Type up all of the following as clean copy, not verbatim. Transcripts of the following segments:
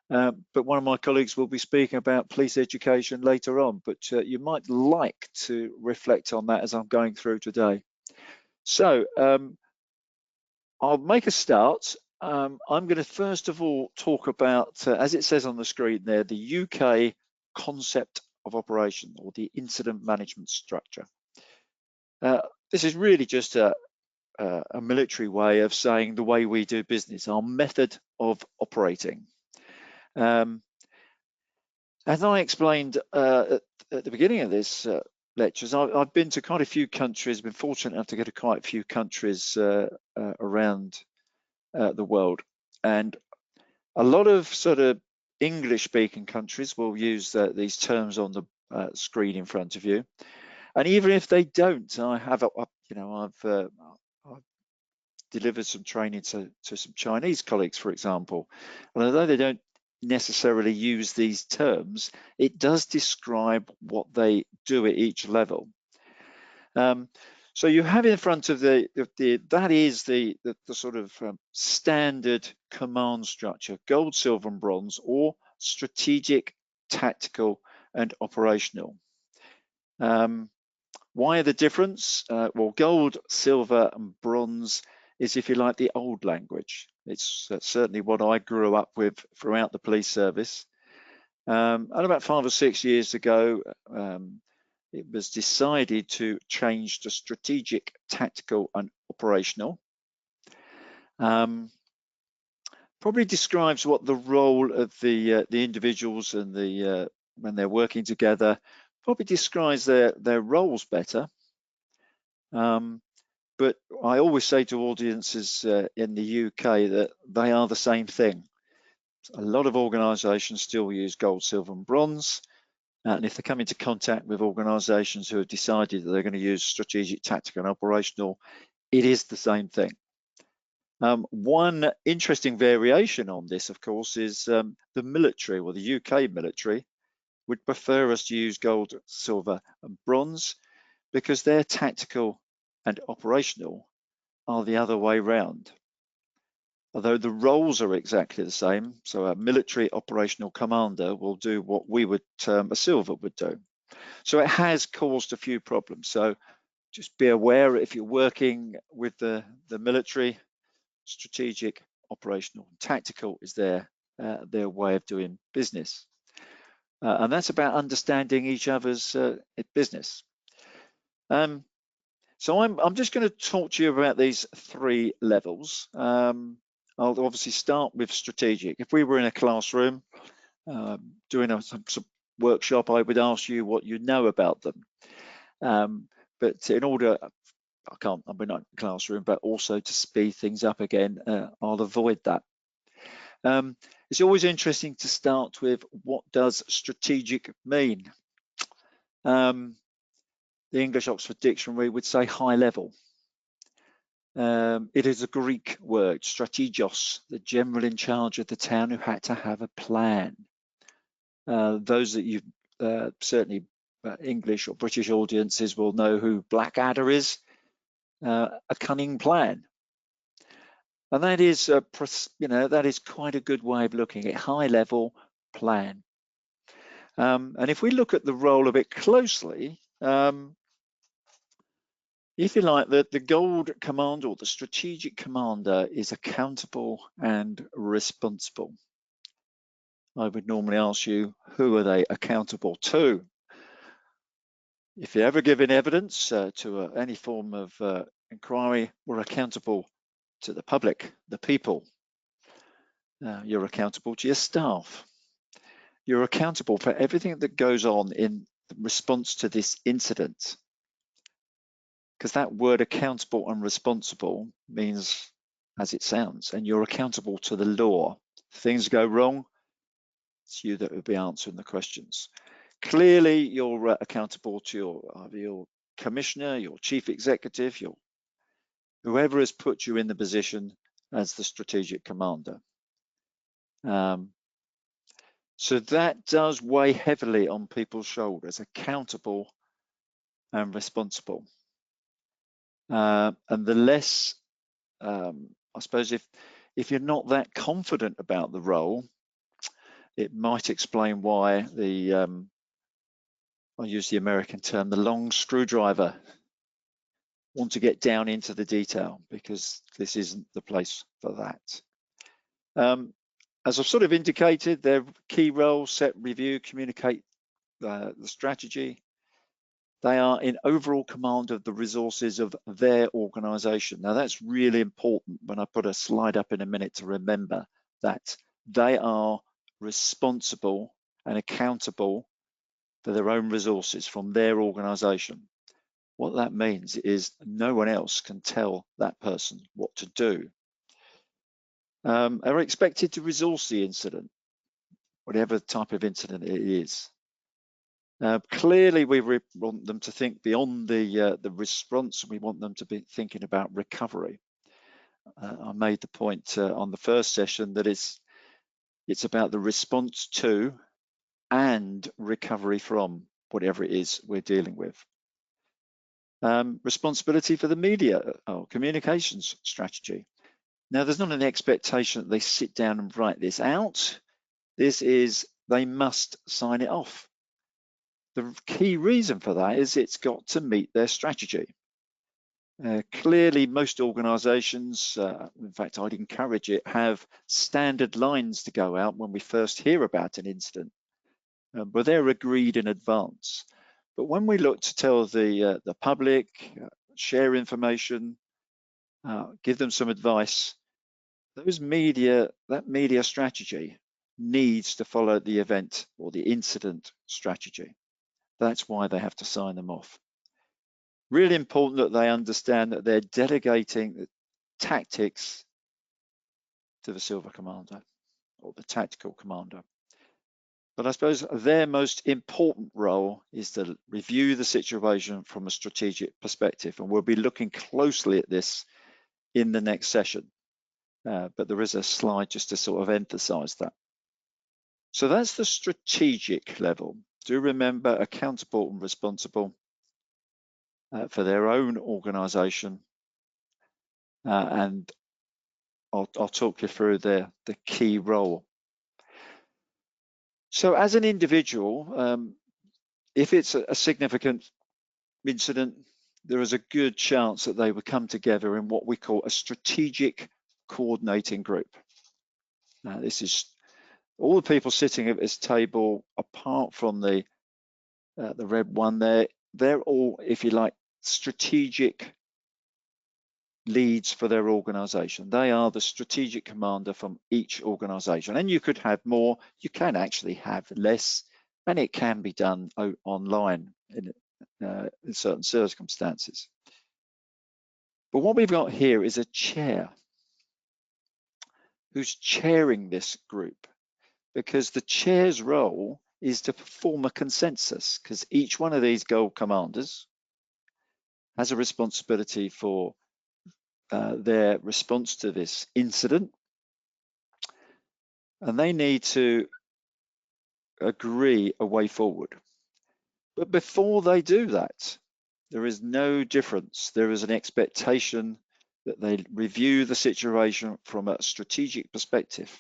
but one of my colleagues will be speaking about police education later on, but you might like to reflect on that as I'm going through today. So I'll make a start. I'm going to first of all talk about, as it says on the screen there, the UK concept of operation, or the incident management structure. This is really just a military way of saying the way we do business, our method of operating. As I explained at the beginning of this lectures, I've been to quite a few countries, been fortunate enough to go to quite a few countries around the world, and a lot of sort of English-speaking countries will use these terms on the screen in front of you, and even if they don't, I've delivered some training to some Chinese colleagues, for example, and although they don't necessarily use these terms, it does describe what they do at each level. So you have in front of that is the sort of standard command structure: gold, silver, and bronze, or strategic, tactical, and operational. Why the difference? Well, gold, silver, and bronze is, if you like, the old language. It's certainly what I grew up with throughout the police service. And about 5 or 6 years ago, it was decided to change to strategic, tactical, and operational. Probably describes what the role of the individuals and when they're working together, probably describes their roles better. But I always say to audiences in the UK that they are the same thing. A lot of organisations still use gold, silver, and bronze. And if they come into contact with organisations who have decided that they're going to use strategic, tactical, and operational, it is the same thing. One interesting variation on this, of course, is the military, or the UK military, would prefer us to use gold, silver, and bronze because their tactical and operational are the other way round. Although the roles are exactly the same, so a military operational commander will do what we would term a silver would do. So it has caused a few problems. So just be aware, if you're working with the military, strategic, operational, and tactical is their way of doing business. And that's about understanding each other's business. So I'm just going to talk to you about these 3 levels. I'll obviously start with strategic. If we were in a classroom doing some workshop, I would ask you what you know about them. But in order, I'm not in a classroom, but also to speed things up again, I'll avoid that. It's always interesting to start with, what does strategic mean? The English Oxford Dictionary would say high level. It is a Greek word, strategos, the general in charge of the town who had to have a plan. Those that you certainly English or British audiences will know who Blackadder is, a cunning plan. And that is, that is quite a good way of looking at high level plan. And if we look at the role of it closely, if you like, the gold commander or the strategic commander is accountable and responsible. I would normally ask you, who are they accountable to? If you're ever giving evidence to any form of inquiry, we're accountable to the public, the people. You're accountable to your staff. You're accountable for everything that goes on in response to this incident. Because that word accountable and responsible means as it sounds, and you're accountable to the law. If things go wrong, it's you that will be answering the questions. Clearly, you're accountable to your commissioner, your chief executive, whoever has put you in the position as the strategic commander. So that does weigh heavily on people's shoulders, accountable and responsible. And the less, I suppose, if you're not that confident about the role, it might explain why I'll use the American term, the long screwdriver, want to get down into the detail, because this isn't the place for that. As I've sort of indicated, their key roles: set, review, communicate the strategy. They are in overall command of the resources of their organization. Now, that's really important when I put a slide up in a minute, to remember that they are responsible and accountable for their own resources from their organization. What that means is no one else can tell that person what to do. Are expected to resource the incident, whatever type of incident it is. Clearly, we want them to think beyond the response. We want them to be thinking about recovery. I made the point on the first session that it's about the response to and recovery from whatever it is we're dealing with. Responsibility for the media or communications strategy. Now, there's not an expectation that they sit down and write this out. This is, they must sign it off. The key reason for that is it's got to meet their strategy. Clearly, most organizations, in fact, I'd encourage it, have standard lines to go out when we first hear about an incident, but they're agreed in advance. But when we look to tell the public, share information, give them some advice, that media strategy needs to follow the event or the incident strategy. That's why they have to sign them off. Really important that they understand that they're delegating the tactics to the Silver Commander or the tactical commander. But I suppose their most important role is to review the situation from a strategic perspective, and we'll be looking closely at this in the next session. But there is a slide just to sort of emphasize that. So that's the strategic level. Do remember, accountable and responsible for their own organization. And I'll talk you through the key role. So as an individual, if it's a significant incident, there is a good chance that they would come together in what we call a strategic coordinating group. Now, this is all the people sitting at this table, apart from the red one there. They're all, if you like, strategic leads for their organization. They are the strategic commander from each organization. And you could have more, you can actually have less, and it can be done online in certain circumstances. But what we've got here is a chair who's chairing this group, because the chair's role is to form a consensus, because each one of these gold commanders has a responsibility for their response to this incident, and they need to agree a way forward. But before they do that, there is no difference. There is an expectation that they review the situation from a strategic perspective,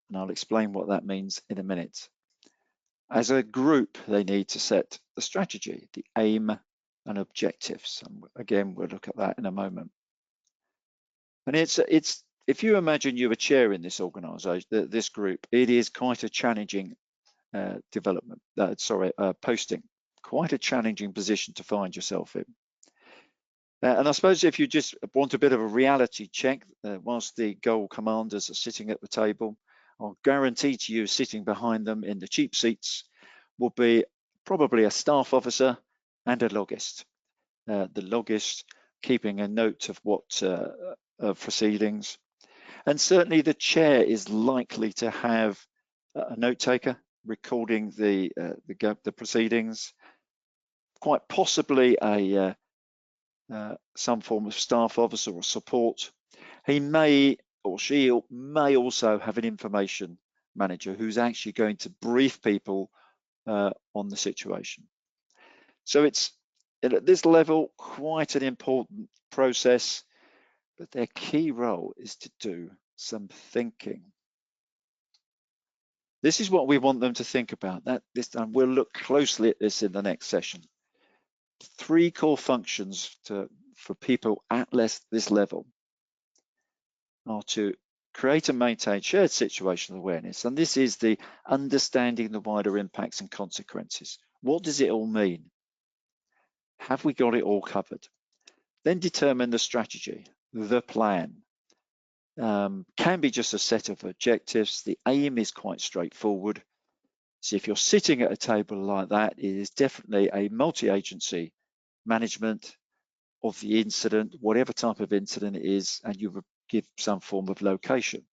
and I'll explain what that means in a minute. As a group, they need to set the strategy, the aim and objectives, and again, we'll look at that in a moment. And it's if you imagine you were chairing this organization, this group, it is quite a challenging posting, quite a challenging position to find yourself in. And I suppose if you just want a bit of a reality check, whilst the gold commanders are sitting at the table, I'll guarantee to you sitting behind them in the cheap seats will be probably a staff officer and a logist. The logist keeping a note of what proceedings, and certainly the chair is likely to have a note taker recording the proceedings, quite possibly a some form of staff officer or support. He may, or she may also have an information manager who's actually going to brief people on the situation. So it's at this level quite an important process, but their key role is to do some thinking. This is what we want them to think about. And we'll look closely at this in the next session. 3 core functions for people at this level are to create and maintain shared situational awareness. And this is the understanding the wider impacts and consequences. What does it all mean? Have we got it all covered? Then determine the strategy, the plan. Can be just a set of objectives. The aim is quite straightforward. So if you're sitting at a table like that, it is definitely a multi-agency management of the incident, whatever type of incident it is, and you would give some form of location.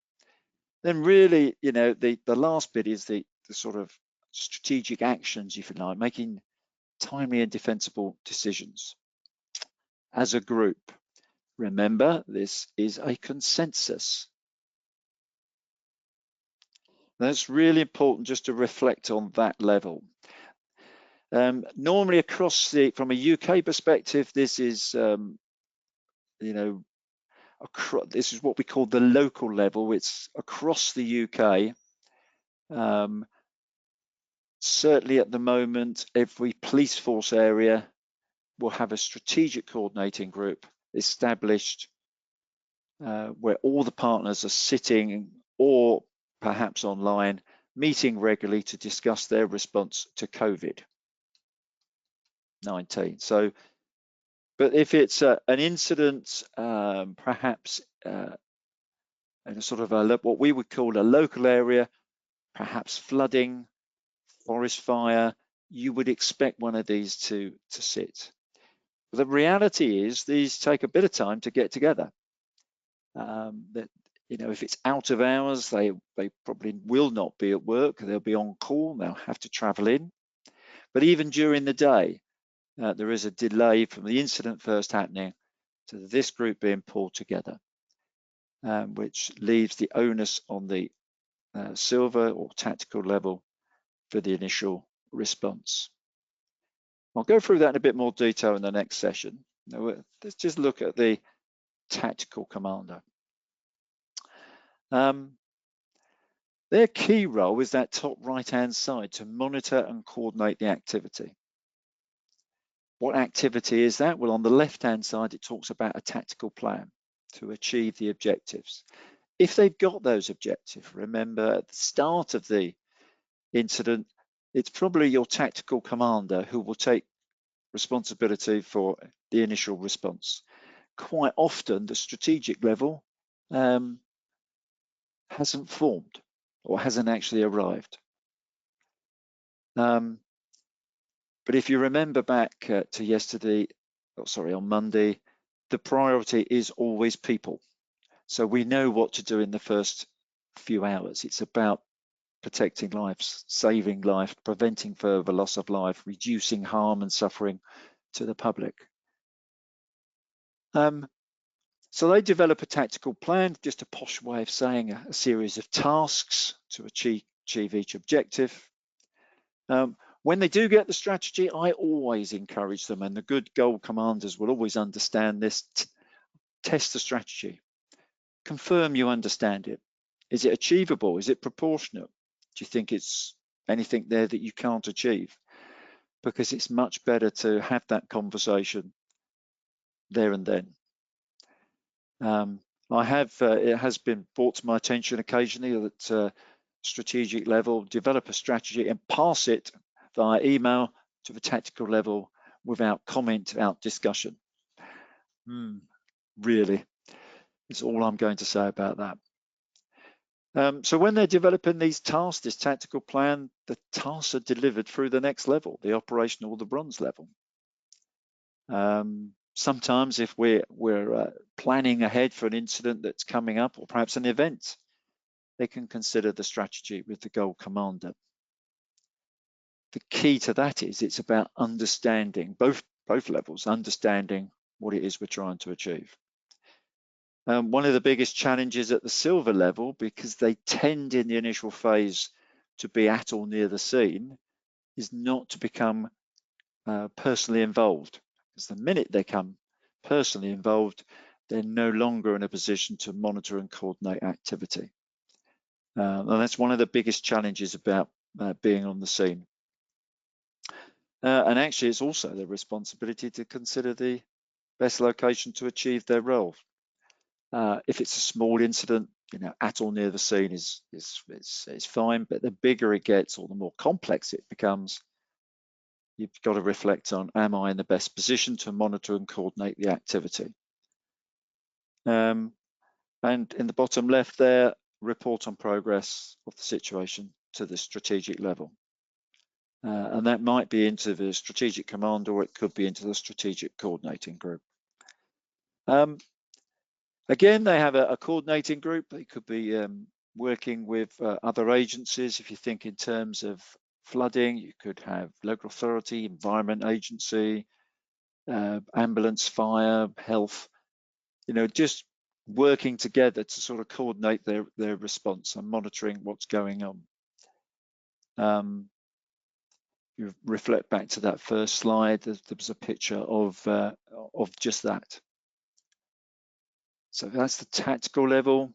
Then really, the last bit is the sort of strategic actions, if you like, making timely and defensible decisions as a group. Remember, this is a consensus. That's really important just to reflect on that level. Normally from a UK perspective, this is, this is what we call the local level. It's across the UK. Certainly at the moment, every police force area will have a strategic coordinating group established where all the partners are sitting or perhaps online, meeting regularly to discuss their response to COVID-19. So, but if it's an incident, perhaps in a sort of what we would call a local area, perhaps flooding, forest fire, you would expect one of these to sit. The reality is these take a bit of time to get together. If it's out of hours, they probably will not be at work. They'll be on call. They'll have to travel in. But even during the day, there is a delay from the incident first happening to this group being pulled together, which leaves the onus on the silver or tactical level for the initial response. I'll go through that in a bit more detail in the next session. Now, let's just look at the tactical commander. Their key role is that top right-hand side to monitor and coordinate the activity. What activity is that? Well, on the left-hand side, it talks about a tactical plan to achieve the objectives. If they've got those objectives, remember at the start of the incident, it's probably your tactical commander who will take responsibility for the initial response. Quite often, the strategic level hasn't formed or hasn't actually arrived. But if you remember back to on Monday, the priority is always people. So we know what to do in the first few hours. It's about protecting lives, saving life, preventing further loss of life, reducing harm and suffering to the public. So they develop a tactical plan, just a posh way of saying a series of tasks to achieve each objective. When they do get the strategy, I always encourage them, and the good goal commanders will always understand this. Test the strategy. Confirm you understand it. Is it achievable? Is it proportionate? Do you think it's anything there that you can't achieve? Because it's much better to have that conversation there and then. It has been brought to my attention occasionally that strategic level, develop a strategy and pass it via email to the tactical level without comment, without discussion. Really, is all I'm going to say about that. So when they're developing these tasks, this tactical plan, the tasks are delivered through the next level, the operational or the bronze level. Sometimes if we're planning ahead for an incident that's coming up or perhaps an event, they can consider the strategy with the goal commander. The key to that is it's about understanding both levels, understanding what it is we're trying to achieve. One of the biggest challenges at the silver level, because they tend in the initial phase to be at or near the scene, is not to become personally involved. Because the minute they become personally involved, they're no longer in a position to monitor and coordinate activity. And that's one of the biggest challenges about being on the scene. And actually, it's also their responsibility to consider the best location to achieve their role. If it's a small incident, at or near the scene is fine, but the bigger it gets or the more complex it becomes, you've got to reflect on, am I in the best position to monitor and coordinate the activity? And in the bottom left there, report on progress of the situation to the strategic level. And that might be into the strategic command, or it could be into the strategic coordinating group. Again, they have a coordinating group. They could be working with other agencies. If you think in terms of flooding, you could have local authority, environment agency, ambulance, fire, health, just working together to sort of coordinate their response and monitoring what's going on. You reflect back to that first slide, there was a picture of just that. So that's the tactical level.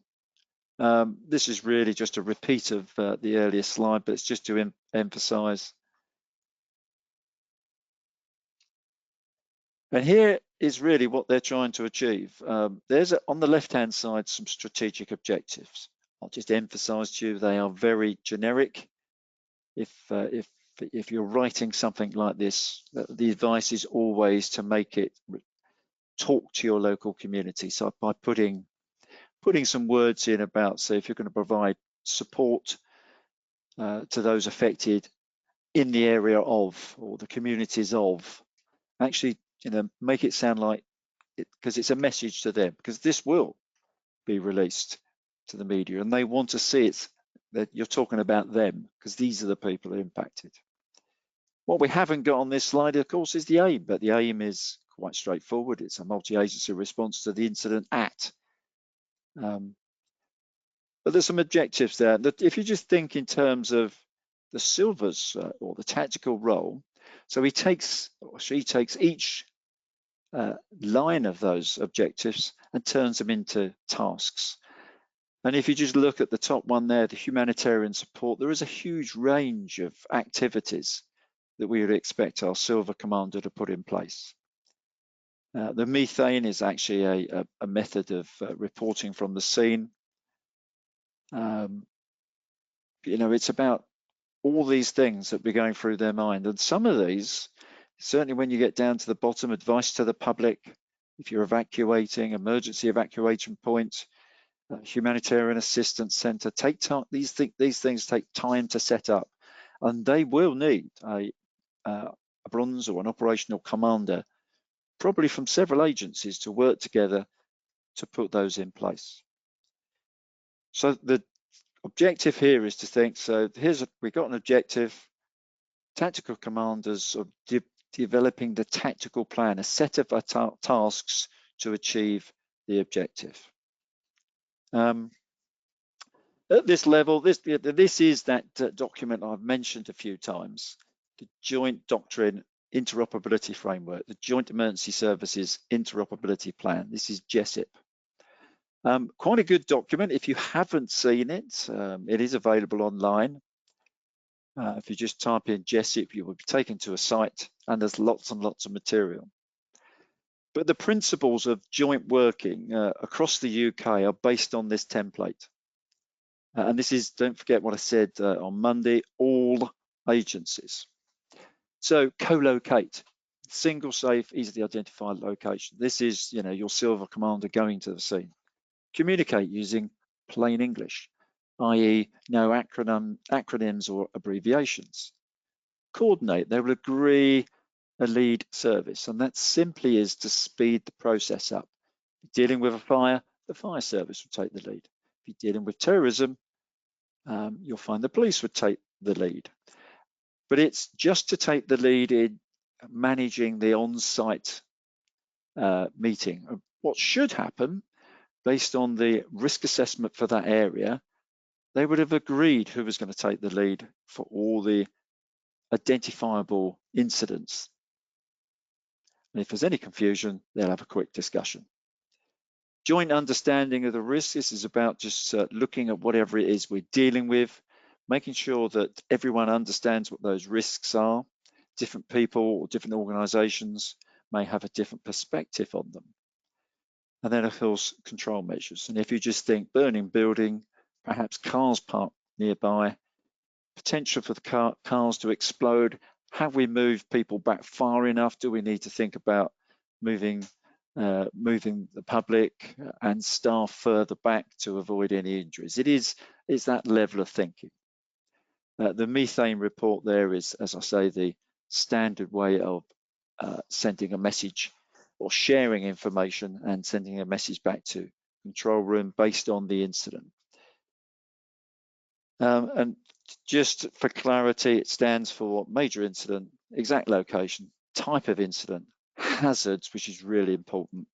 This is really just a repeat of the earlier slide, but it's just to emphasize. And here is really what they're trying to achieve. There's on the left-hand side some strategic objectives. I'll just emphasize to you they are very generic. If you're writing something like this, the advice is always to make it talk to your local community. So by putting some words in about, say, if you're going to provide support to those affected in the area of, or the communities of, actually, make it sound like it, because it's a message to them, because this will be released to the media and they want to see it, that you're talking about them, because these are the people who are impacted. What we haven't got on this slide, of course, is the aim, but the aim is quite straightforward. It's a multi-agency response to the incident at. But there's some objectives there. That if you just think in terms of the Silver's or the tactical role, so he takes, or she takes each line of those objectives and turns them into tasks. And if you just look at the top one there, the humanitarian support, there is a huge range of activities that we would expect our Silver Commander to put in place. The methane is actually a method of reporting from the scene. It's about all these things that be going through their mind. And some of these, certainly when you get down to the bottom, advice to the public, if you're evacuating, emergency evacuation points, humanitarian assistance center, take time. These things take time to set up, and they will need a bronze or an operational commander, probably from several agencies, to work together to put those in place. So the objective here is to think, so we've got an objective, tactical commanders are developing the tactical plan, a set of tasks to achieve the objective. At this level, this is that document I've mentioned a few times, the Joint Doctrine Interoperability Framework, the Joint Emergency Services Interoperability Plan. This is JESIP. Quite a good document. If you haven't seen it, it is available online. If you just type in JESIP, you will be taken to a site, and there's lots and lots of material. But the principles of joint working across the UK are based on this template. And this is, don't forget what I said on Monday, all agencies. So co-locate, single, safe, easily identified location. This is, your Silver Commander going to the scene. Communicate using plain English, i.e. no acronyms or abbreviations. Coordinate, they will agree a lead service, and that simply is to speed the process up. If you're dealing with a fire, the fire service will take the lead. If you're dealing with terrorism, you'll find the police would take the lead. But it's just to take the lead in managing the on-site meeting. What should happen, based on the risk assessment for that area, they would have agreed who was going to take the lead for all the identifiable incidents. And if there's any confusion, they'll have a quick discussion. Joint understanding of the risk. This is about just looking at whatever it is we're dealing with, making sure that everyone understands what those risks are. Different people or different organizations may have a different perspective on them. And then, of course, control measures. And if you just think burning building, perhaps cars parked nearby, potential for the cars to explode, have we moved people back far enough? Do we need to think about moving the public and staff further back to avoid any injuries? It's that level of thinking. The methane report there is, as I say, the standard way of sending a message or sharing information and sending a message back to control room based on the incident. And just for clarity, it stands for major incident, exact location, type of incident, hazards, which is really important,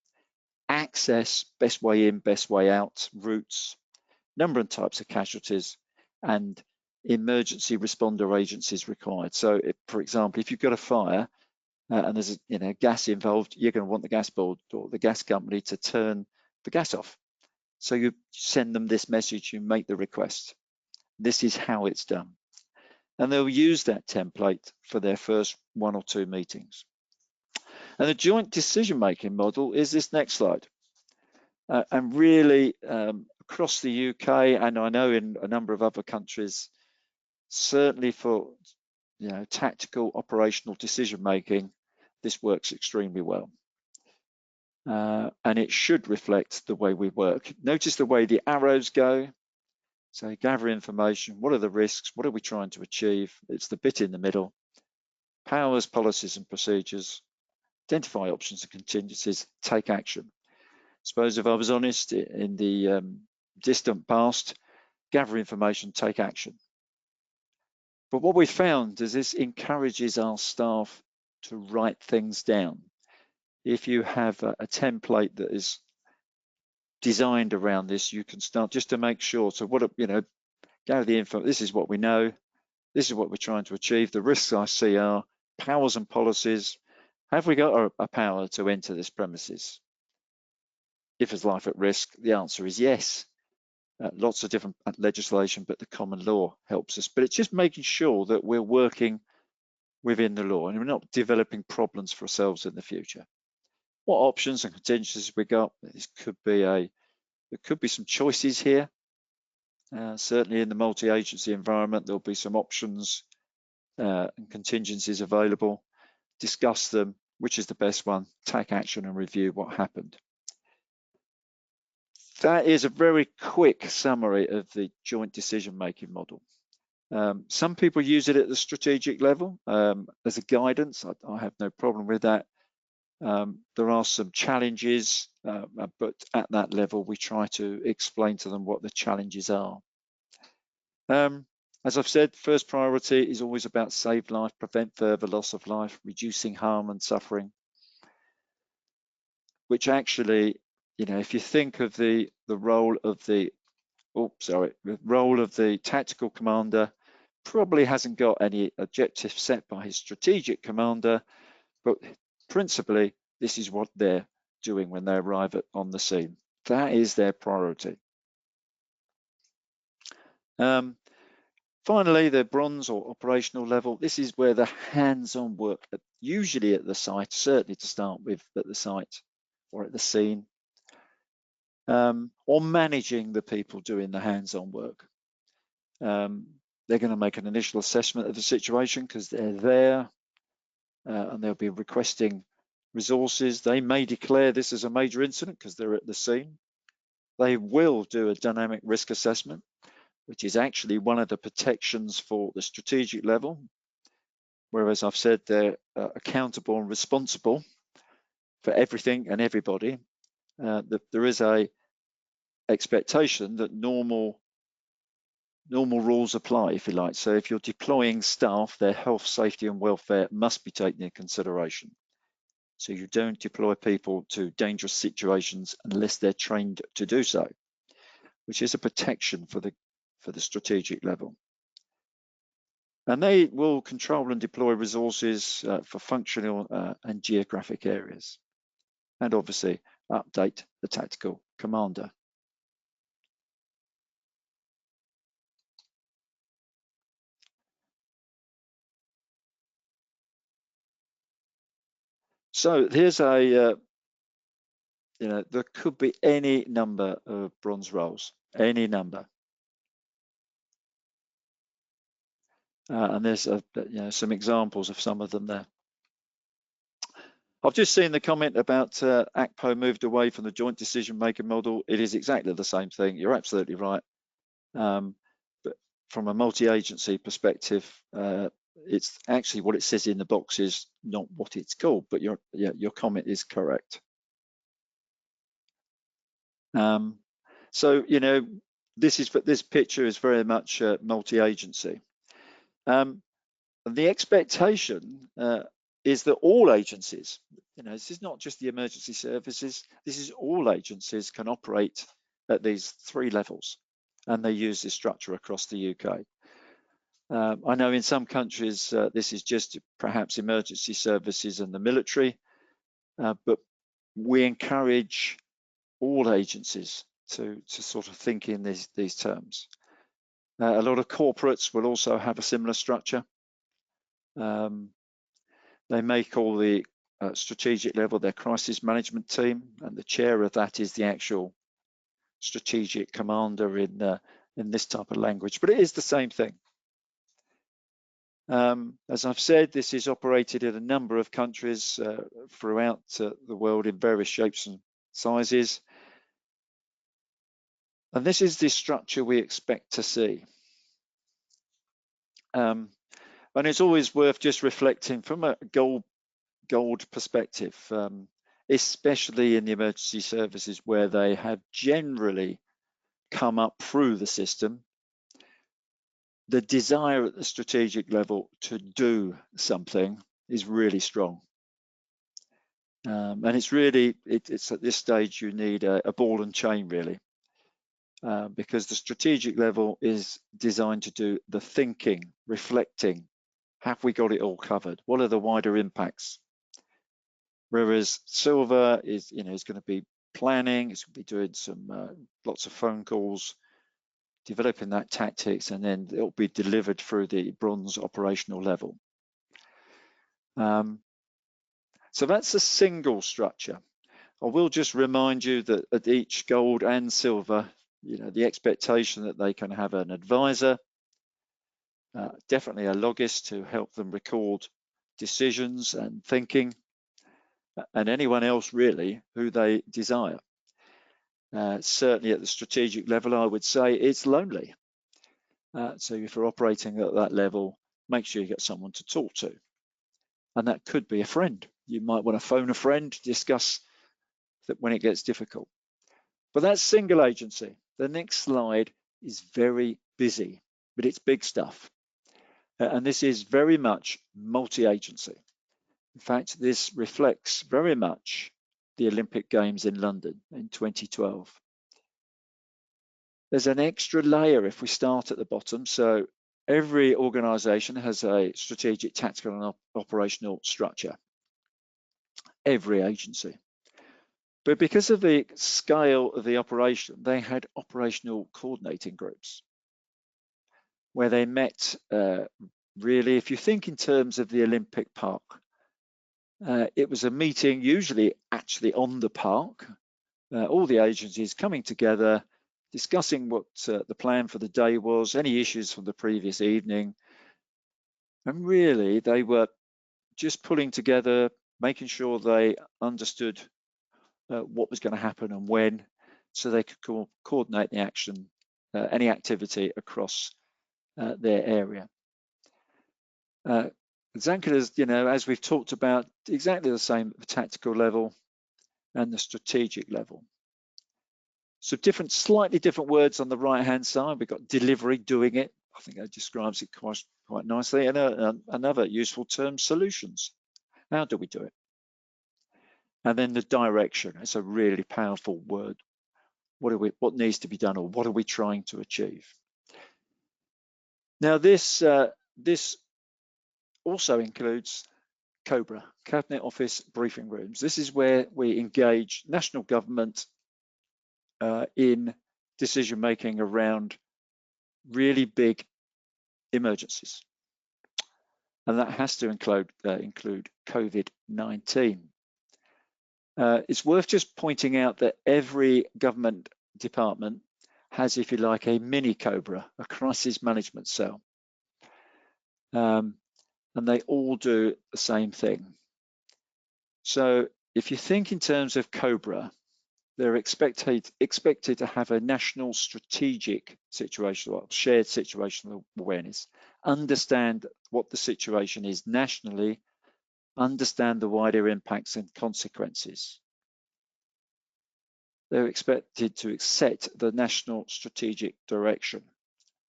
access, best way in, best way out, routes, number and types of casualties, and emergency responder agencies required. So, for example, if you've got a fire and there's gas involved, you're going to want the gas board or the gas company to turn the gas off. So you send them this message, you make the request. This is how it's done. And they'll use that template for their first 1 or 2 meetings. And the joint decision-making model is this next slide. And really, across the UK, and I know in a number of other countries, certainly for tactical operational decision-making, this works extremely well. And it should reflect the way we work. Notice the way the arrows go. So gather information, what are the risks, what are we trying to achieve? It's the bit in the middle. Powers, policies and procedures, identify options and contingencies, take action. Suppose if I was honest, in the distant past, gather information, take action. But what we found is this encourages our staff to write things down. If you have a template that is designed around this, you can start just to make sure. So gather the info. This is what we know. This is what we're trying to achieve. The risks I see are powers and policies. Have we got a power to enter this premises? If there's life at risk, the answer is yes. Lots of different legislation, but the common law helps us. But it's just making sure that we're working within the law and we're not developing problems for ourselves in the future. What options and contingencies we got? There could be some choices here. Certainly in the multi-agency environment, there'll be some options and contingencies available. Discuss them, which is the best one, take action and review what happened. That is a very quick summary of the joint decision-making model. Some people use it at the strategic level as a guidance. I have no problem with that. There are some challenges, but at that level, we try to explain to them what the challenges are. As I've said, first priority is always about save life, prevent further loss of life, reducing harm and suffering, which actually, if you think of the role of the tactical commander, probably hasn't got any objectives set by his strategic commander, but principally, this is what they're doing when they arrive on the scene. That is their priority. Finally, the bronze or operational level, this is where the hands-on work, usually at the site, certainly to start with at the site or at the scene, or managing the people doing the hands-on work. They're going to make an initial assessment of the situation because they're there and they'll be requesting resources. They may declare this as a major incident because they're at the scene. They will do a dynamic risk assessment, which is actually one of the protections for the strategic level, whereas I've said they're accountable and responsible for everything and everybody. There is a expectation that normal rules apply, if you like. So if you're deploying staff, their health, safety and welfare must be taken into consideration. So you don't deploy people to dangerous situations unless they're trained to do so, which is a protection for the strategic level. And they will control and deploy resources for functional and geographic areas. And obviously update the tactical commander. So here's a, there could be any number of bronze roles, any number. And there's some examples of some of them there. I've just seen the comment about ACPO moved away from the joint decision-making model. It is exactly the same thing. You're absolutely right. But from a multi-agency perspective, it's actually what it says in the box is not what it's called, but your comment is correct. So, this picture is very much multi-agency. The expectation is that all agencies, this is not just the emergency services, this is all agencies can operate at these 3 levels, and they use this structure across the UK. I know in some countries this is just perhaps emergency services and the military, but we encourage all agencies to sort of think in these terms. A lot of corporates will also have a similar structure. They may call the strategic level their crisis management team, and the chair of that is the actual strategic commander in this type of language, but it is the same thing. As I've said, this is operated in a number of countries throughout the world in various shapes and sizes. And this is the structure we expect to see. And it's always worth just reflecting from a gold perspective, especially in the emergency services where they have generally come up through the system. The desire at the strategic level to do something is really strong. And it's at this stage you need a ball and chain really, because the strategic level is designed to do the thinking, reflecting. Have we got it all covered? What are the wider impacts? Whereas silver is going to be planning, it's going to be doing some lots of phone calls, developing that tactics, and then it'll be delivered through the bronze operational level. So that's a single structure. I will just remind you that at each gold and silver, the expectation that they can have an advisor, definitely a logist to help them record decisions and thinking, and anyone else really who they desire. Certainly at the strategic level, I would say it's lonely. So if you're operating at that level, make sure you get someone to talk to. And that could be a friend. You might want to phone a friend to discuss that when it gets difficult. But that's single agency. The next slide is very busy, but it's big stuff. And this is very much multi-agency. In fact, this reflects very much the Olympic Games in London in 2012. There's an extra layer if we start at the bottom. So every organisation has a strategic, tactical and operational structure. Every agency. But because of the scale of the operation, they had operational coordinating groups where they met really, if you think in terms of the Olympic Park, it was a meeting usually actually on the park, all the agencies coming together, discussing what the plan for the day was, any issues from the previous evening. And really, they were just pulling together, making sure they understood what was going to happen and when, so they could coordinate the action, any activity across their area. Zancuda's, as we've talked about, exactly the same at the tactical level and the strategic level. So slightly different words on the right-hand side. We've got delivery, doing it. I think that describes it quite nicely. And another useful term, solutions. How do we do it? And then the direction. It's a really powerful word. What needs to be done, or what are we trying to achieve? Now, this also includes COBRA, Cabinet Office Briefing Rooms. This is where we engage national government in decision making around really big emergencies, and that has to include COVID-19. It's worth just pointing out that every government department has, if you like, a mini COBRA, a crisis management cell, and they all do the same thing. So if you think in terms of COBRA, they're expected to have a national strategic situational, shared situational awareness, understand what the situation is nationally, understand the wider impacts and consequences. They're expected to set the national strategic direction,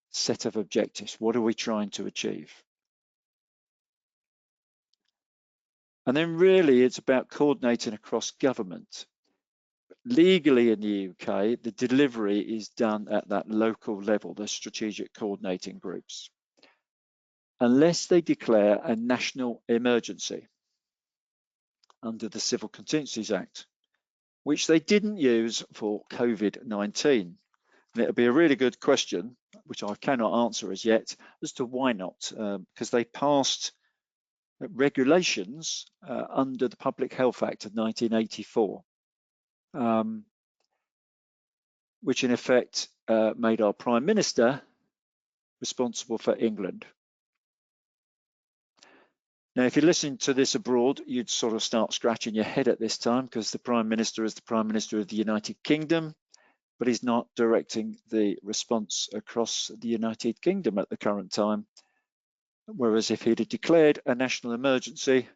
set of objectives. What are we trying to achieve? And then really it's about coordinating across government. Legally in the UK, the delivery is done at that local level, the strategic coordinating groups, unless they declare a national emergency under the Civil Contingencies Act, which they didn't use for COVID-19. And it'll be a really good question, which I cannot answer as yet, as to why not, because they passed regulations under the Public Health Act of 1984. Which in effect made our Prime Minister responsible for England. Now, if you're listening to this abroad, you'd sort of start scratching your head at this time because the Prime Minister is the Prime Minister of the United Kingdom, but he's not directing the response across the United Kingdom at the current time. Whereas if he'd have declared a national emergency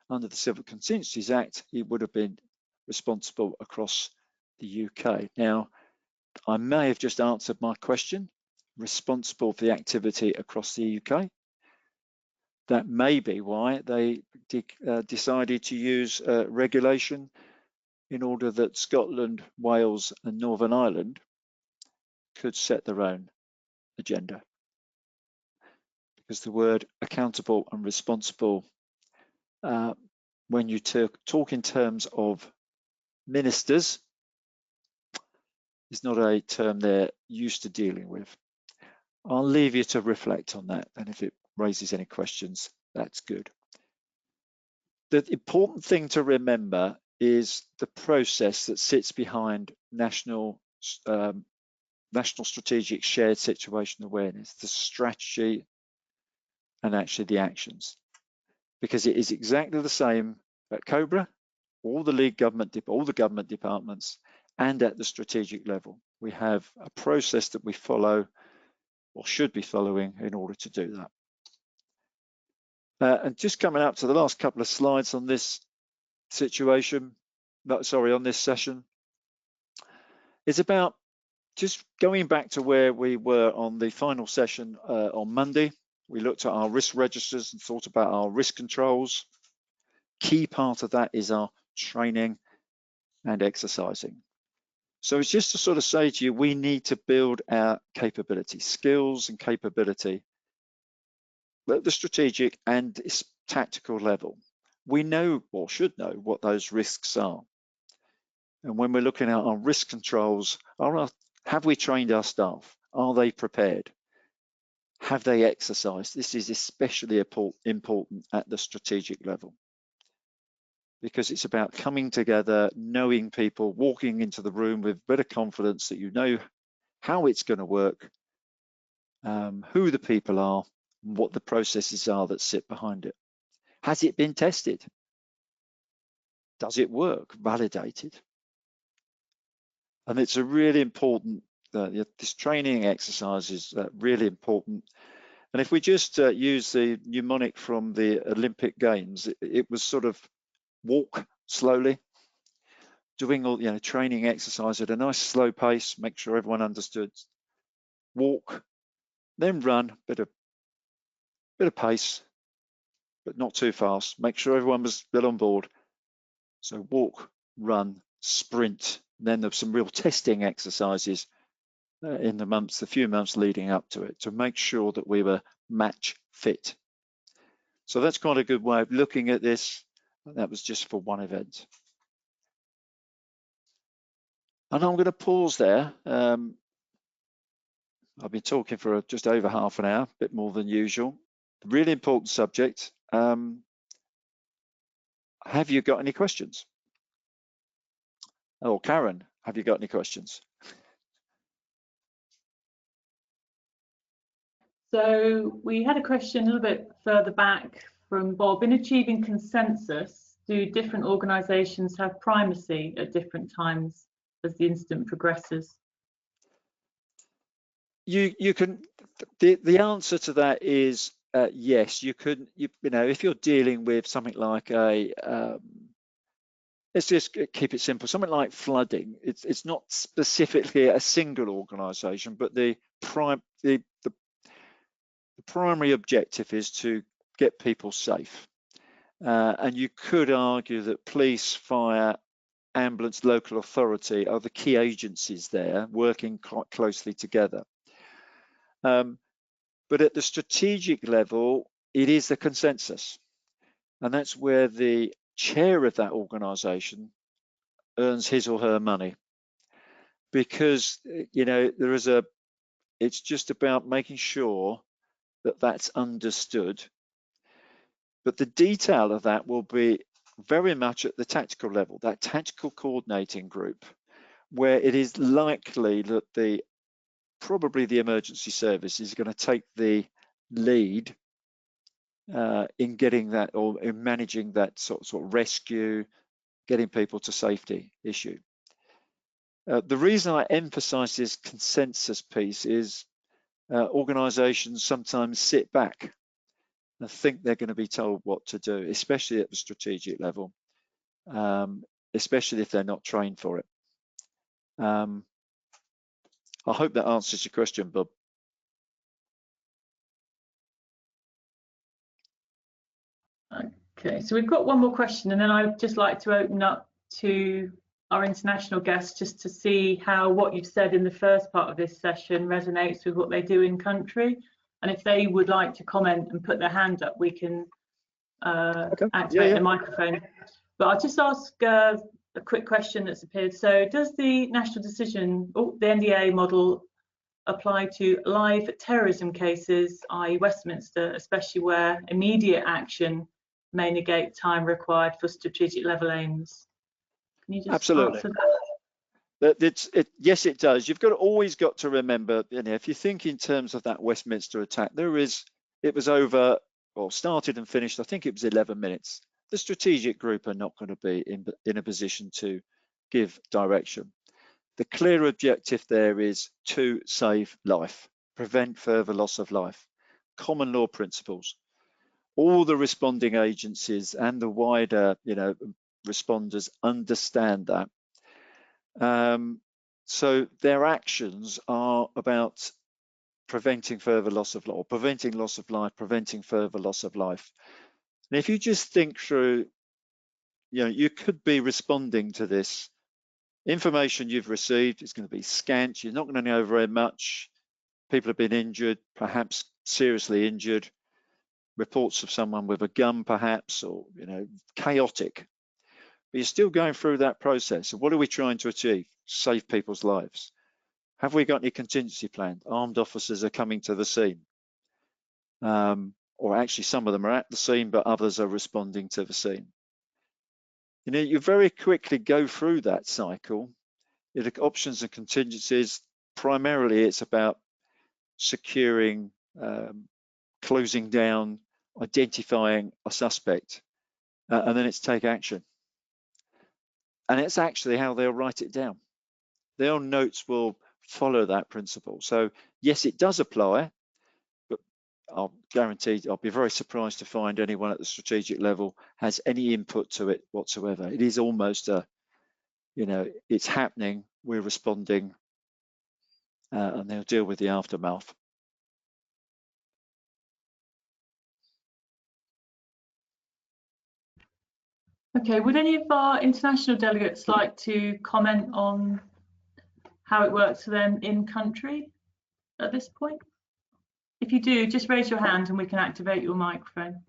under the Civil Contingencies Act, he would have been responsible across the UK. Now, I may have just answered my question, responsible for the activity across the UK. That may be why they decided to use regulation in order that Scotland, Wales and Northern Ireland could set their own agenda. Because the word accountable and responsible, when you talk in terms of ministers, is not a term they're used to dealing with. I'll leave you to reflect on that, and if it raises any questions, that's good. The important thing to remember is the process that sits behind national strategic shared situational awareness, the strategy and actually the actions, because it is exactly the same at COBRA, all the government departments, and at the strategic level. We have a process that we follow or should be following in order to do that. And just coming up to the last couple of slides on this on this session, it's about just going back to where we were on the final session on Monday. We looked at our risk registers and thought about our risk controls. Key part of that is our training and exercising. So it's just to sort of say to you, we need to build our capability, skills and capability at the strategic and tactical level. We know or should know what those risks are. And when we're looking at our risk controls, have we trained our staff? Are they prepared? Have they exercised? This is especially important at the strategic level, because it's about coming together, knowing people, walking into the room with a bit of confidence that you know how it's going to work, who the people are, and what the processes are that sit behind it. Has it been tested? Does it work? Validated? And it's a really important, this training exercise is really important. And if we just use the mnemonic from the Olympic Games, it was sort of walk slowly, doing all, training exercise at a nice slow pace, make sure everyone understood. Walk, then run, bit of pace, but not too fast. Make sure everyone was still on board. So walk, run, sprint. Then there's some real testing exercises in the few months leading up to it to make sure that we were match fit. So that's quite a good way of looking at this. That was just for one event. And I'm going to pause there. I've been talking for just over half an hour, a bit more than usual. Really important subject. Have you got any questions? Oh, Karen, have you got any questions? So we had a question a little bit further back from Bob. In achieving consensus, do different organisations have primacy at different times as the incident progresses? You can. The answer to that is yes. You could. You know, if you're dealing with something like a let's just keep it simple. Something like flooding. It's not specifically a single organisation, but the primary objective is to get people safe. And you could argue that police, fire, ambulance, local authority are the key agencies there, working quite closely together. But at the strategic level, it is the consensus, and that's where the chair of that organisation earns his or her money, because you know it's just about making sure that that's understood. But the detail of that will be very much at the tactical level, that tactical coordinating group, where it is likely that probably the emergency service is going to take the lead in getting that, or in managing that sort of rescue, getting people to safety issue. The reason I emphasize this consensus piece is organizations sometimes sit back and think they're going to be told what to do, especially at the strategic level, especially if they're not trained for it. I hope that answers your question, Bob. Okay, so we've got one more question, and then I'd just like to open up to our international guests just to see how what you've said in the first part of this session resonates with what they do in country. And if they would like to comment and put their hand up, we can activate the microphone. But I'll just ask a quick question that's appeared. So does the national decision, the NDA model, apply to live terrorism cases, i.e. Westminster, especially where immediate action may negate time required for strategic level aims? Can you just answer that? Yes, it does. You've always got to remember, you know, if you think in terms of that Westminster attack, it was over, or started and finished, I think it was 11 minutes. The strategic group are not going to be in a position to give direction. The clear objective there is to save life, prevent further loss of life, common law principles. All the responding agencies and the wider, you know, responders understand that. So their actions are about preventing further loss of life, or preventing loss of life, preventing further loss of life. And if you just think through, you know, you could be responding to this information you've received. It's going to be scant. You're not going to know very much. People have been injured, perhaps seriously injured. Reports of someone with a gun, perhaps, or, you know, chaotic. But you're still going through that process. So what are we trying to achieve? Save people's lives. Have we got any contingency plan? Armed officers are coming to the scene. Or actually some of them are at the scene, but others are responding to the scene. You know, you very quickly go through that cycle. Options and contingencies, primarily it's about securing, closing down, identifying a suspect, and then it's take action. And it's actually how they'll write it down. Their notes will follow that principle. So yes, it does apply, but I'll guarantee I'll be very surprised to find anyone at the strategic level has any input to it whatsoever. It is almost a, you know, it's happening, we're responding, and they'll deal with the aftermath. Okay, would any of our international delegates like to comment on how it works for them in country at this point? If you do, just raise your hand and we can activate your microphone.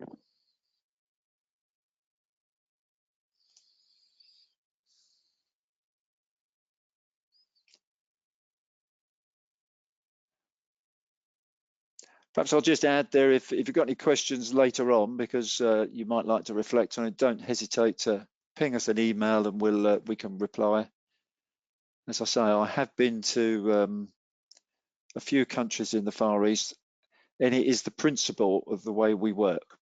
Perhaps I'll just add there, if you've got any questions later on, because you might like to reflect on it, don't hesitate to ping us an email and we can reply. As I say, I have been to a few countries in the Far East, and it is the principle of the way we work.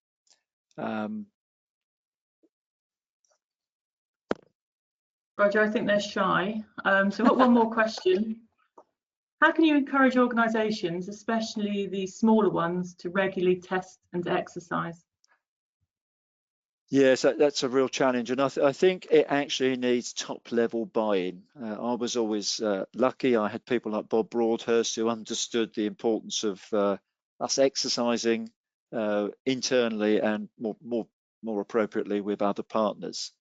Roger, I think they're shy. So I've got one more question. How can you encourage organisations, especially the smaller ones, to regularly test and exercise? Yes, that's a real challenge, and I think it actually needs top-level buy-in. I was always lucky. I had people like Bob Broadhurst who understood the importance of us exercising internally and more appropriately with other partners.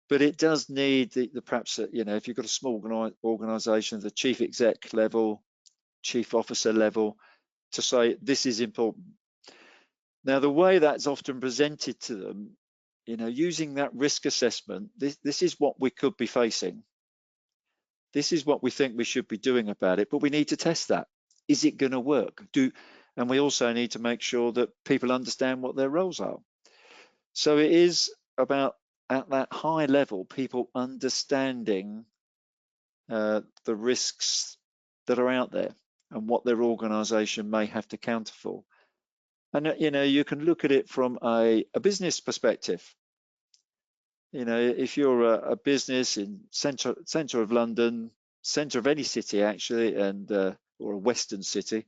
But it does need the perhaps, you know, if you've got a small organisation, the chief exec level, chief officer level, to say this is important. Now, the way that's often presented to them, you know, using that risk assessment, this is what we could be facing. This is what we think we should be doing about it, but we need to test that. Is it going to work? And we also need to make sure that people understand what their roles are. So it is about, at that high level, people understanding the risks that are out there and what their organisation may have to counter for. And you know, you can look at it from a business perspective. You know, if you're a business in centre of London, centre of any city actually, and or a western city,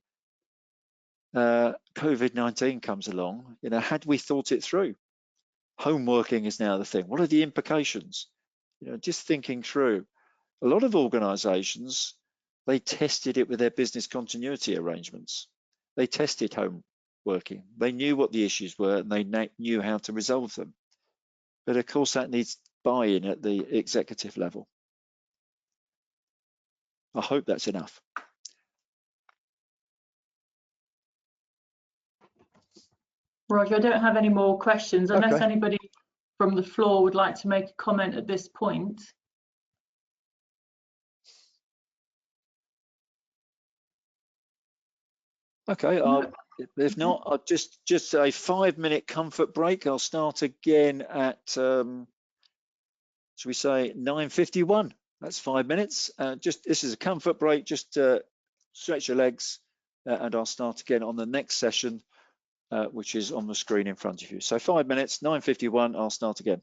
COVID-19 comes along. You know, had we thought it through? Home working is now the thing. What are the implications? You know, just thinking through. A lot of organisations, they tested it with their business continuity arrangements. They tested home working. They knew what the issues were and they knew how to resolve them. But of course, that needs buy-in at the executive level. I hope that's enough. Roger, I don't have any more questions unless Okay. anybody from the floor would like to make a comment at this point. Okay, if not, I'll just a 5-minute comfort break. I'll start again at, should we say 9:51? That's 5 minutes. This is a comfort break. Just stretch your legs, and I'll start again on the next session, which is on the screen in front of you. So 5 minutes, 9:51. I'll start again.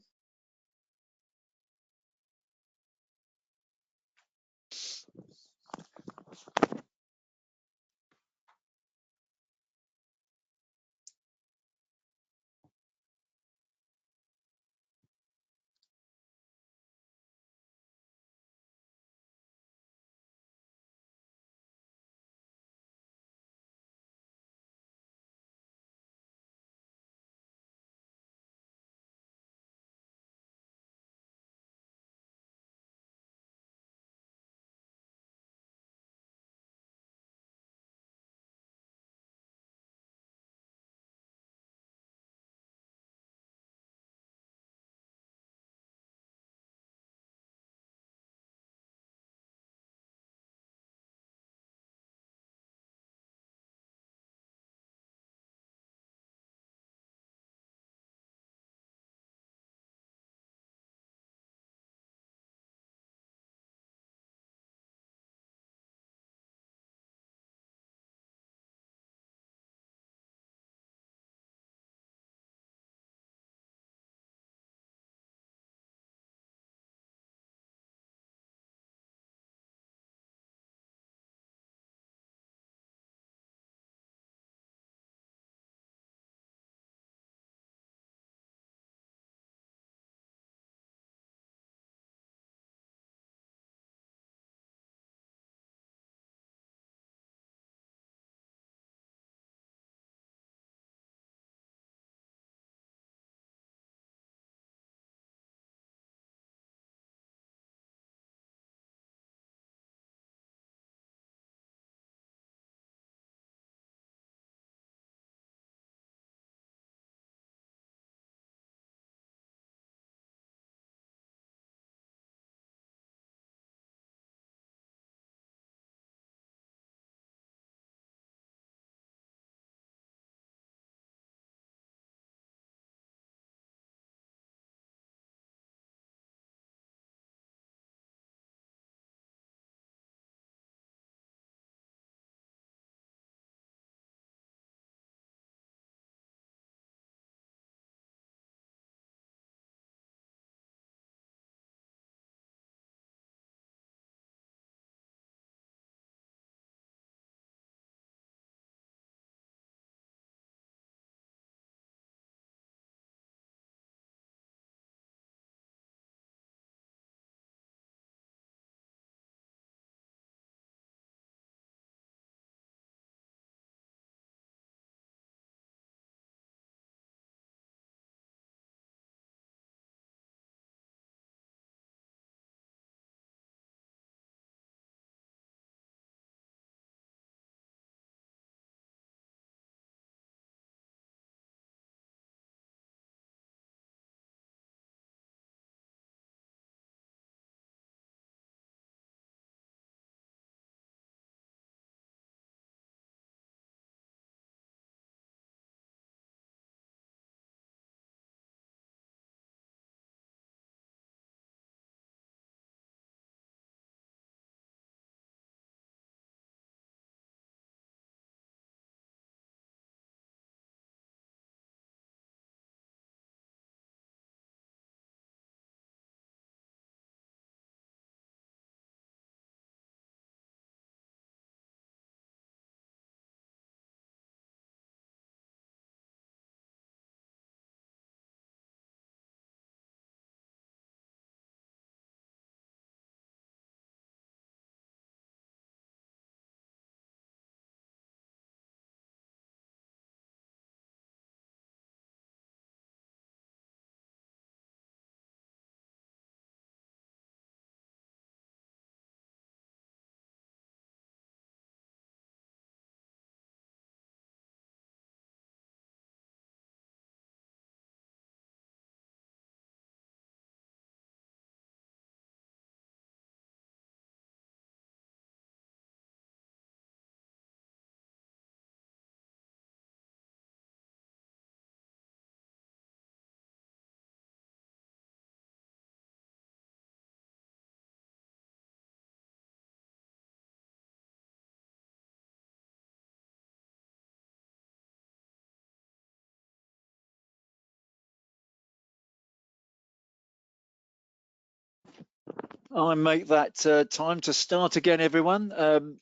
I make that time to start again, everyone.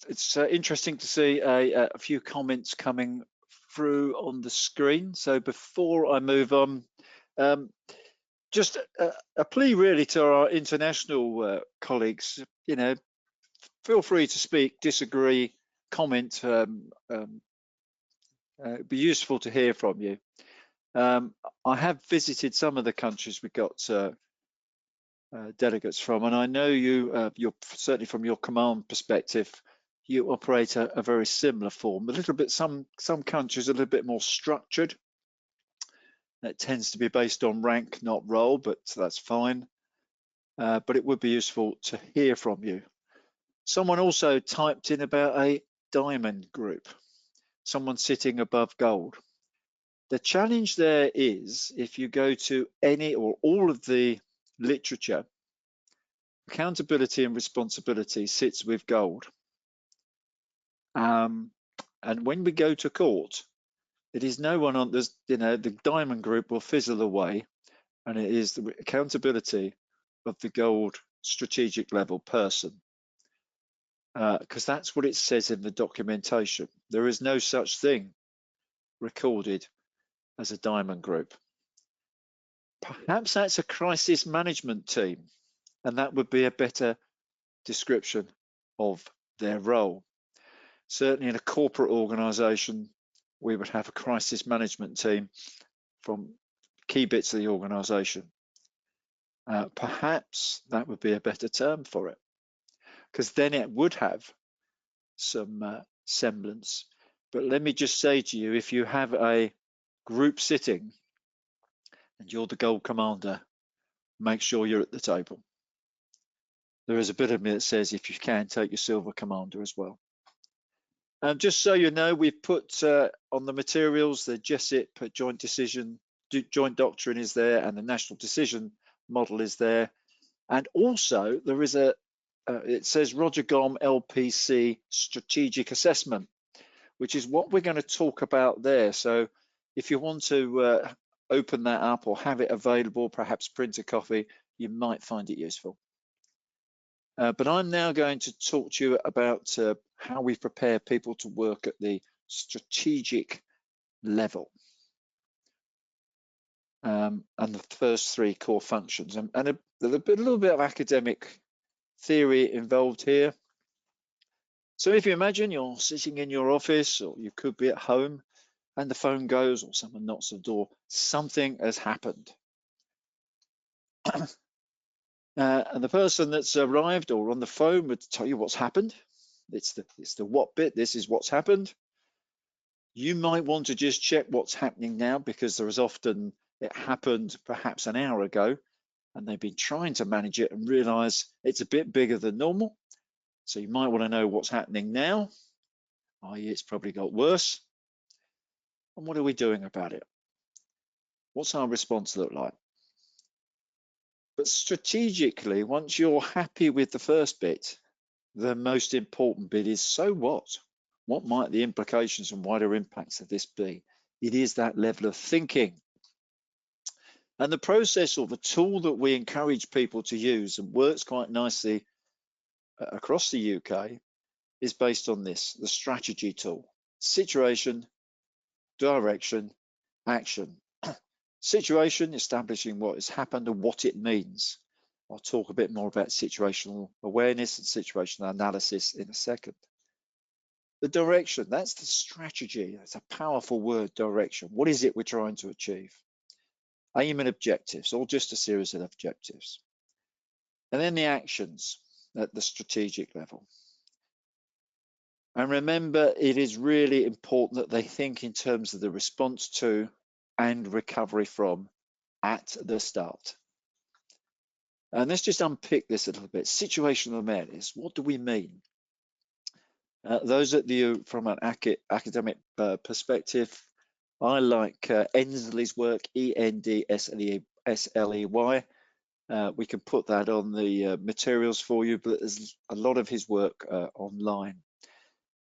It's interesting to see a few comments coming through on the screen. So before I move on, just a plea really to our international colleagues, you know, feel free to speak, disagree, comment. It'd be useful to hear from you. I have visited some of the countries we got delegates from, and I know you're certainly from your command perspective, you operate a very similar form. A little bit, some countries are a little bit more structured. It tends to be based on rank, not role, but that's fine. But it would be useful to hear from you. Someone also typed in about a diamond group, someone sitting above gold. The challenge there is, if you go to any or all of the literature, accountability and responsibility sits with gold. And when we go to court, it is no one on this, you know, the diamond group will fizzle away, and it is the accountability of the gold strategic level person. Because that's what it says in the documentation. There is no such thing recorded as a diamond group. Perhaps that's a crisis management team, and that would be a better description of their role. Certainly in a corporate organisation, we would have a crisis management team from key bits of the organisation. Perhaps that would be a better term for it, because then it would have some semblance. But let me just say to you, if you have a group sitting and you're the gold commander, make sure you're at the table. There is a bit of me that says if you can, take your silver commander as well. And just so you know, we've put on the materials, the GESIP joint decision, joint doctrine is there, and the national decision model is there. And also there is it says Roger Gomm LPC strategic assessment, which is what we're going to talk about there. So if you want to open that up or have it available, perhaps print a copy, you might find it useful. But I'm now going to talk to you about how we prepare people to work at the strategic level and the first three core functions. And a little bit of academic theory involved here. So if you imagine you're sitting in your office, or you could be at home, and the phone goes or someone knocks on the door, something has happened. And the person that's arrived or on the phone would tell you what's happened. It's the what bit, this is what's happened. You might want to just check what's happening now, because there is often, it happened perhaps an hour ago and they've been trying to manage it and realize it's a bit bigger than normal. So you might want to know what's happening now, i.e. it's probably got worse. And what are we doing about it? What's our response look like? But strategically, once you're happy with the first bit, the most important bit is, so what? What might the implications and wider impacts of this be? It is that level of thinking. And the process, or the tool that we encourage people to use and works quite nicely across the UK, is based on this, the strategy tool. Situation, direction, action. Situation, establishing what has happened and what it means. I'll talk a bit more about situational awareness and situational analysis in a second. The direction, that's the strategy. That's a powerful word, direction. What is it we're trying to achieve? Aim and objectives, or just a series of objectives. And then the actions at the strategic level. And remember, it is really important that they think in terms of the response to and recovery from at the start. And let's just unpick this a little bit. Situational awareness, what do we mean? Those at the from an academic perspective, I like Ensley's work, ENDSLEY. We can put that on the materials for you, but there's a lot of his work online.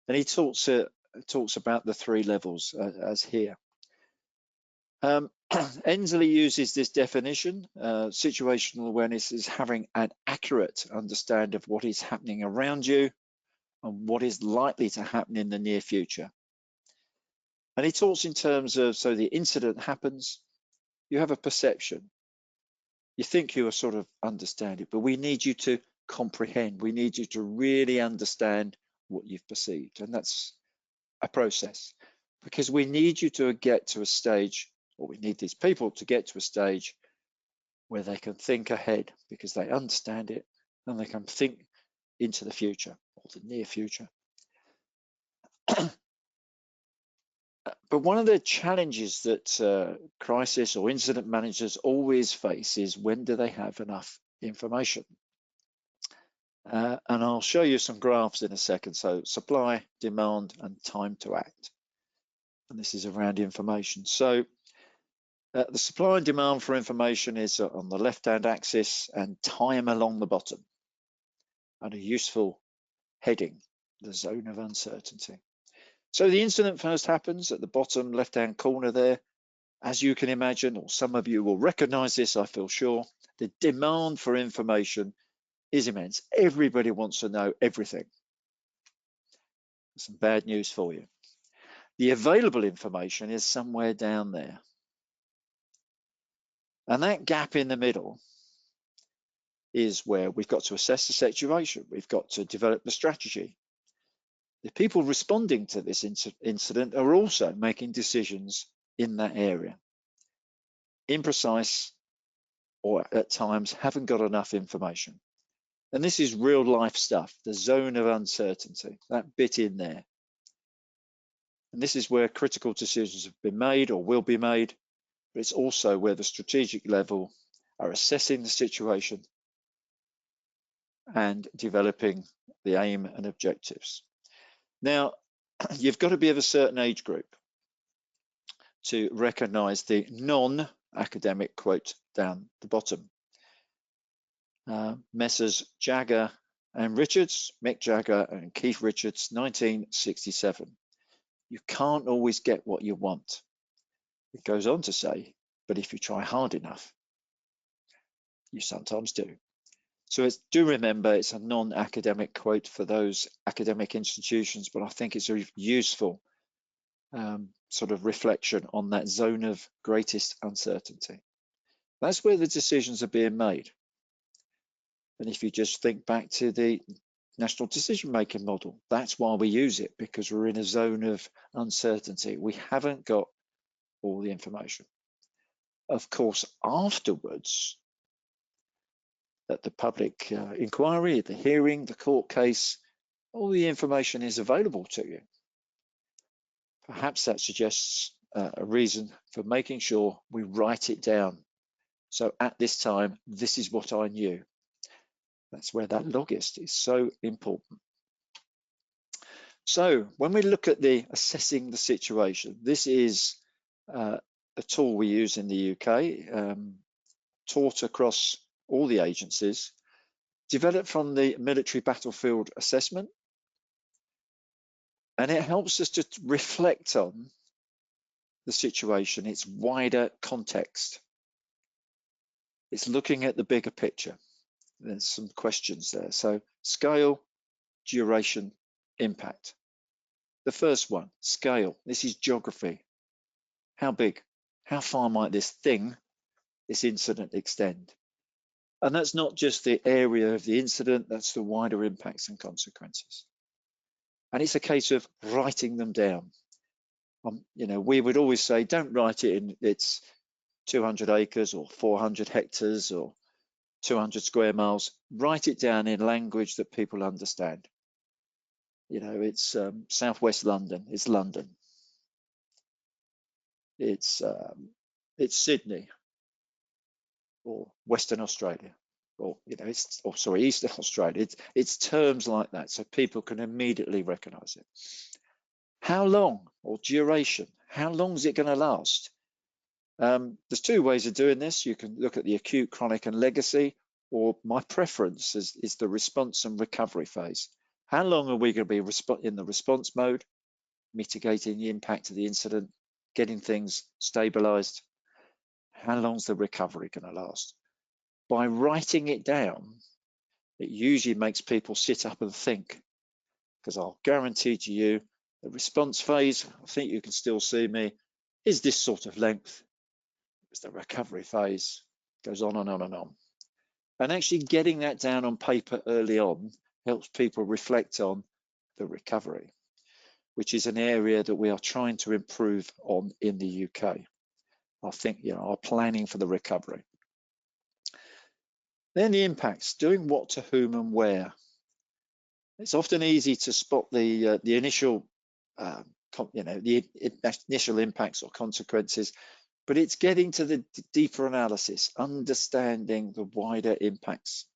And he talks about the three levels as here. Ensley uses this definition. Situational awareness is having an accurate understanding of what is happening around you and what is likely to happen in the near future. And he talks in terms of, so the incident happens, you have a perception. You think you are sort of understand it, but we need you to comprehend. We need you to really understand what you've perceived. And that's a process, because we need you to get to a stage, or we need these people to get to a stage where they can think ahead because they understand it and they can think into the future or the near future. But one of the challenges that crisis or incident managers always face is, when do they have enough information? And I'll show you some graphs in a second. So supply, demand, and time to act. And this is around information. So the supply and demand for information is on the left-hand axis, and time along the bottom. And a useful heading, the zone of uncertainty. So the incident first happens at the bottom left-hand corner there. As you can imagine, or some of you will recognize this, I feel sure, the demand for information is immense. Everybody wants to know everything. Some bad news for you. The available information is somewhere down there. And that gap in the middle is where we've got to assess the situation. We've got to develop the strategy. The people responding to this incident are also making decisions in that area. Imprecise, or at times haven't got enough information. And this is real life stuff, the zone of uncertainty, that bit in there. And this is where critical decisions have been made or will be made, but it's also where the strategic level are assessing the situation and developing the aim and objectives. Now, you've got to be of a certain age group to recognize the non-academic quote down the bottom. Messrs. Jagger and Richards, Mick Jagger and Keith Richards, 1967. You can't always get what you want. It goes on to say, but if you try hard enough, you sometimes do. So do remember, it's a non-academic quote for those academic institutions, but I think it's a useful sort of reflection on that zone of greatest uncertainty. That's where the decisions are being made. And if you just think back to the national decision-making model, that's why we use it, because we're in a zone of uncertainty. We haven't got all the information. Of course, afterwards, at the public inquiry, the hearing, the court case, all the information is available to you. Perhaps that suggests a reason for making sure we write it down. So at this time, this is what I knew. That's where that logist is so important. So when we look at the assessing the situation, this is a tool we use in the UK, taught across all the agencies, developed from the military battlefield assessment. And it helps us to reflect on the situation, its wider context. It's looking at the bigger picture. There's some questions there. So scale, duration, impact. The first one, scale. This is geography. How big? How far might this thing, this incident, extend? And that's not just the area of the incident, that's the wider impacts and consequences. And it's a case of writing them down. You know, we would always say, don't write it in it's 200 acres or 400 hectares or 200 square miles. Write it down in language that people understand. You know, it's southwest London, it's London. It's Sydney or Western Australia, or you know, Eastern Australia. It's terms like that, so people can immediately recognise it. How long or duration? How long is it going to last? There's two ways of doing this. You can look at the acute, chronic, and legacy, or my preference is the response and recovery phase. How long are we going to be in the response mode, mitigating the impact of the incident, getting things stabilized? How long's the recovery going to last? By writing it down, it usually makes people sit up and think, because I'll guarantee to you the response phase, I think you can still see me, is this sort of length. It's the recovery phase, goes on and on and on. And actually getting that down on paper early on helps people reflect on the recovery, which is an area that we are trying to improve on in the UK. I think, our planning for the recovery. Then the impacts, doing what to whom and where. It's often easy to spot the initial, the initial impacts or consequences, but it's getting to the deeper analysis, understanding the wider impacts.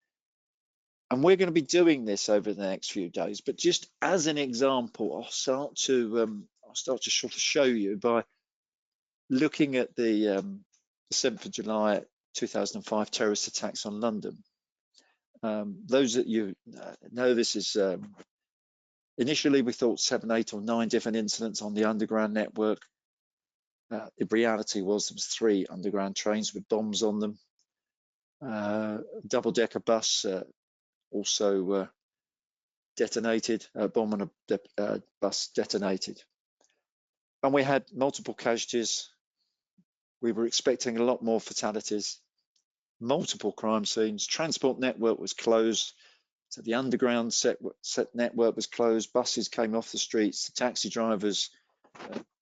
And we're going to be doing this over the next few days. But just as an example, I'll start to sort of show you by looking at the 7th of July 2005 terrorist attacks on London. Those that you know, this is initially we thought 7, 8 or 9 different incidents on the underground network. The reality was there was 3 underground trains with bombs on them. Double-decker bus also detonated, bomb on a bus detonated. And we had multiple casualties. We were expecting a lot more fatalities, multiple crime scenes. Transport network was closed. So the underground set network was closed. Buses came off the streets. The taxi drivers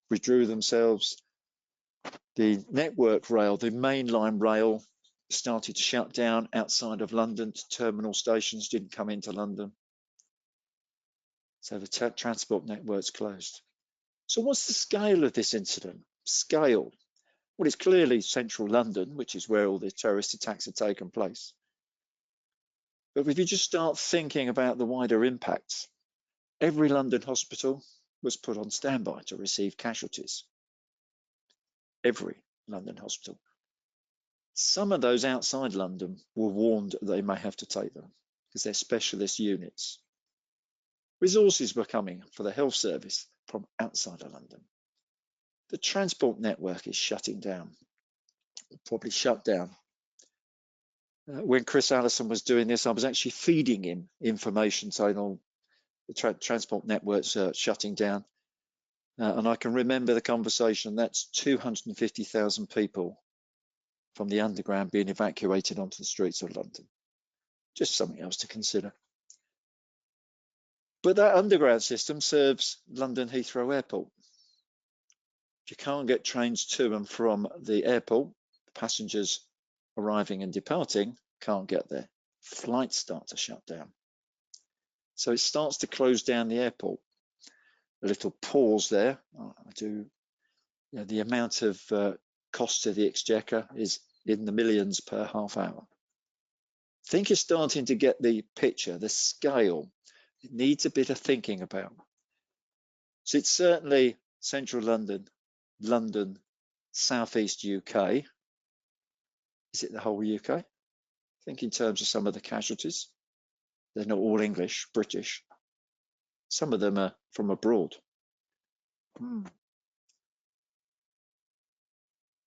withdrew themselves. The network rail, the mainline rail, started to shut down outside of London. Terminal stations didn't come into London. So the transport network's closed. So what's the scale of this incident? Scale. Well, it's clearly central London, which is where all the terrorist attacks had taken place. But if you just start thinking about the wider impacts, every London hospital was put on standby to receive casualties. Every London hospital. Some of those outside London were warned they may have to take them because they're specialist units. Resources were coming for the health service from outside of London. The transport network is shutting down, probably shut down. When Chris Allison was doing this, I was actually feeding him information saying, oh, the transport network's shutting down. And I can remember the conversation. That's 250,000 people from the underground being evacuated onto the streets of London. Just something else to consider. But that underground system serves London Heathrow Airport. If you can't get trains to and from the airport, passengers arriving and departing can't get there. Flights start to shut down. So it starts to close down the airport. A little pause there. The amount of cost to the exchequer is in the millions per half hour. I think you're starting to get the picture, the scale. It needs a bit of thinking about. So it's certainly central London, London, southeast UK. Is it the whole UK? I think in terms of some of the casualties, they're not all English, British. Some of them are from abroad. I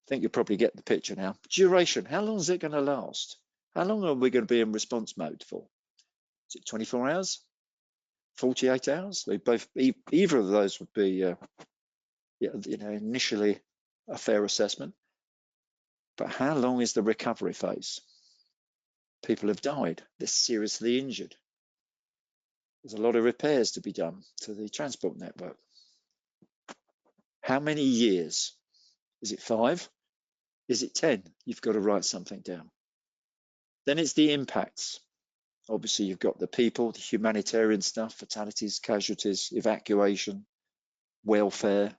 think you probably get the picture now. Duration, how long is it going to last? How long are we going to be in response mode for? Is it 24 hours? 48 hours? Either of those would be, initially a fair assessment. But how long is the recovery phase? People have died. They're seriously injured. There's a lot of repairs to be done to the transport network. How many years? Is it 5? Is it 10? You've got to write something down. Then it's the impacts. Obviously, you've got the people, the humanitarian stuff, fatalities, casualties, evacuation, welfare,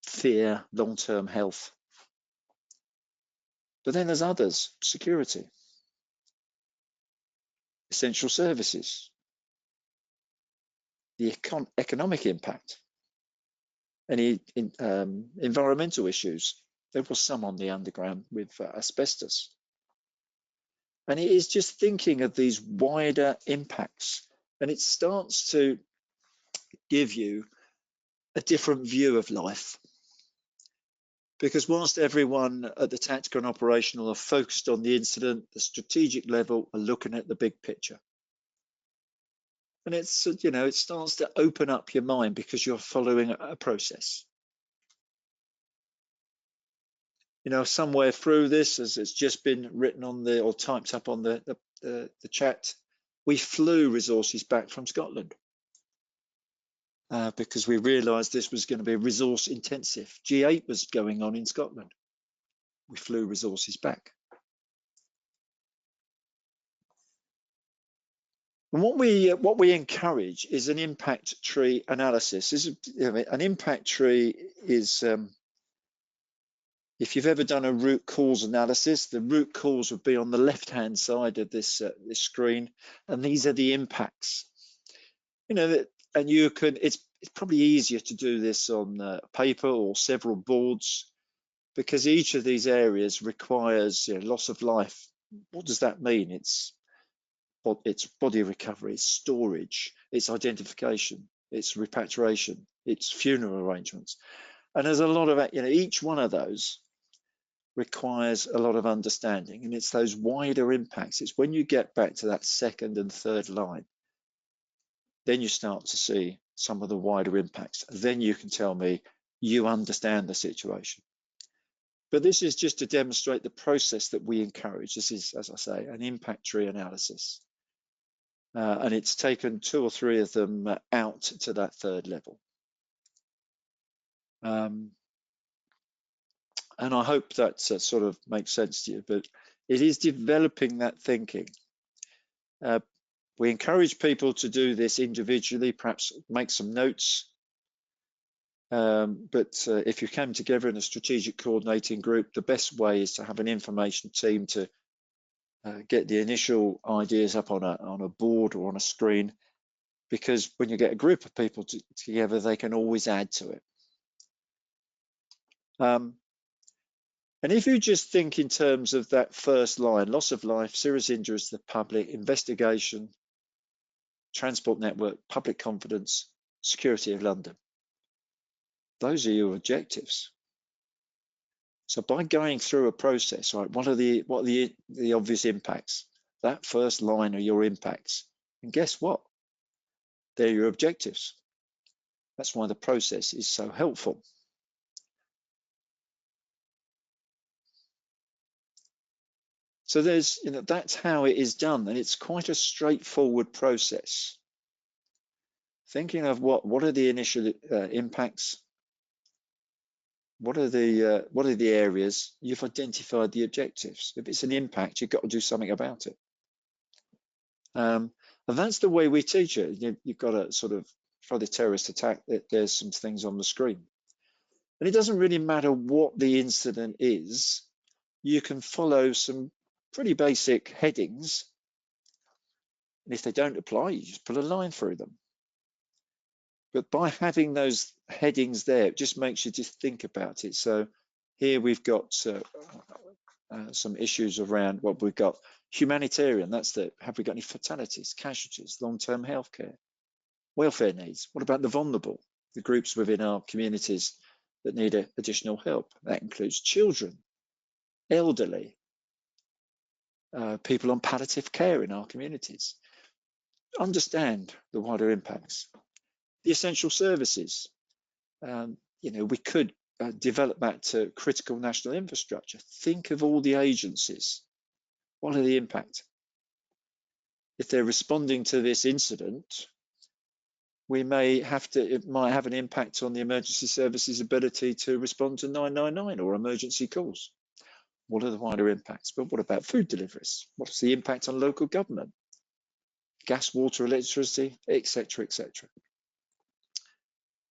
fear, long-term health. But then there's others, security, essential services, the economic impact, any environmental issues. There was some on the underground with asbestos. And it is just thinking of these wider impacts, and it starts to give you a different view of life. Because whilst everyone at the tactical and operational are focused on the incident, the strategic level are looking at the big picture. And it's, you know, it starts to open up your mind because you're following a process. You know, somewhere through this, as it's just been written on the, or typed up on the chat, we flew resources back from Scotland because we realised this was going to be resource intensive. G8 was going on in Scotland. We flew resources back. And what we encourage is an impact tree analysis. An impact tree is, if you've ever done a root cause analysis, the root cause would be on the left-hand side of this screen, and these are the impacts. You know, and you can. It's probably easier to do this on paper or several boards, because each of these areas requires, you know, loss of life. What does that mean? It's body recovery, it's storage, it's identification, it's repatriation, it's funeral arrangements. And there's a lot of, you know, each one of those requires a lot of understanding, and it's those wider impacts. It's when you get back to that second and third line, then you start to see some of the wider impacts. Then you can tell me you understand the situation. But this is just to demonstrate the process that we encourage. This is, as I say, an impact tree analysis. And it's taken 2 or 3 of them out to that third level. And I hope that sort of makes sense to you, but it is developing that thinking. We encourage people to do this individually, perhaps make some notes. But if you come together in a strategic coordinating group, the best way is to have an information team to get the initial ideas up on a board or on a screen, because when you get a group of people together, they can always add to it. And if you just think in terms of that first line, loss of life, serious injuries to the public, investigation, transport network, public confidence, security of London, those are your objectives. So by going through a process, right, what are the obvious impacts? That first line are your impacts. And guess what? They're your objectives. That's why the process is so helpful. So there's, you know, that's how it is done, and it's quite a straightforward process. Thinking of what are the initial impacts? What are the areas? You've identified the objectives. If it's an impact, you've got to do something about it. And that's the way we teach it. You've got to sort of, for the terrorist attack, there's some things on the screen. And it doesn't really matter what the incident is. You can follow some pretty basic headings. And if they don't apply, you just put a line through them. But by having those headings there, it just makes you just think about it. So here we've got some issues around what we've got. Humanitarian, that's have we got any fatalities, casualties, long-term healthcare, welfare needs? What about the vulnerable, the groups within our communities that need additional help? That includes children, elderly, people on palliative care in our communities. Understand the wider impacts. The essential services, you know, we could develop that to critical national infrastructure. Think of all the agencies. What are the impact? If they're responding to this incident, it might have an impact on the emergency services ability to respond to 999 or emergency calls. What are the wider impacts? But what about food deliveries? What's the impact on local government? Gas, water, electricity, etc., etc.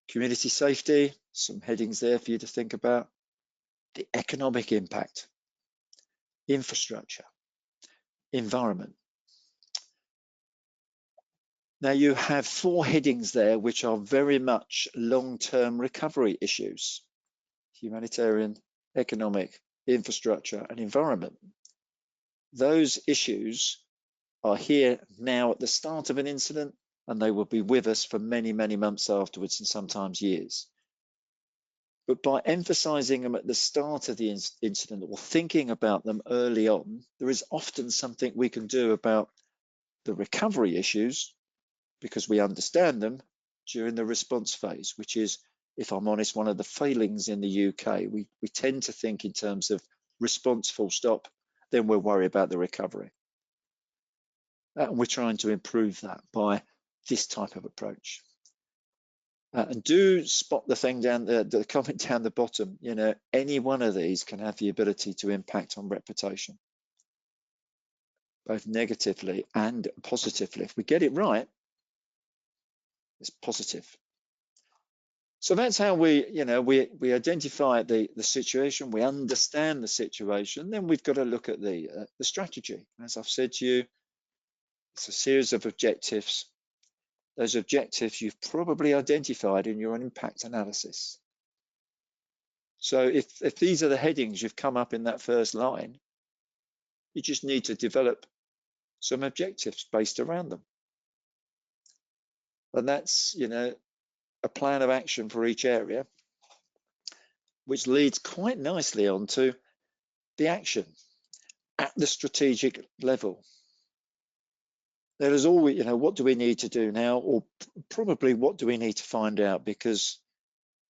Community safety, some headings there for you to think about. The economic impact, infrastructure, environment. Now you have 4 headings there which are very much long-term recovery issues: humanitarian, economic, infrastructure, and environment. Those issues are here now at the start of an incident, and they will be with us for many, many months afterwards, and sometimes years. But by emphasizing them at the start of the incident or thinking about them early on, there is often something we can do about the recovery issues because we understand them during the response phase, which is, if I'm honest, one of the failings in the UK. We tend to think in terms of response full stop, then we'll worry about the recovery. And we're trying to improve that by this type of approach. And do spot the thing down the comment down the bottom. You know, any one of these can have the ability to impact on reputation, both negatively and positively. If we get it right, it's positive. So that's how we identify the situation, we understand the situation, then we've got to look at the strategy. As I've said to you, it's a series of objectives. Those objectives you've probably identified in your impact analysis. So if these are the headings you've come up in that first line, you just need to develop some objectives based around them. And that's, you know, a plan of action for each area, which leads quite nicely onto the action at the strategic level. There is always, you know, what do we need to do now, or probably what do we need to find out? Because,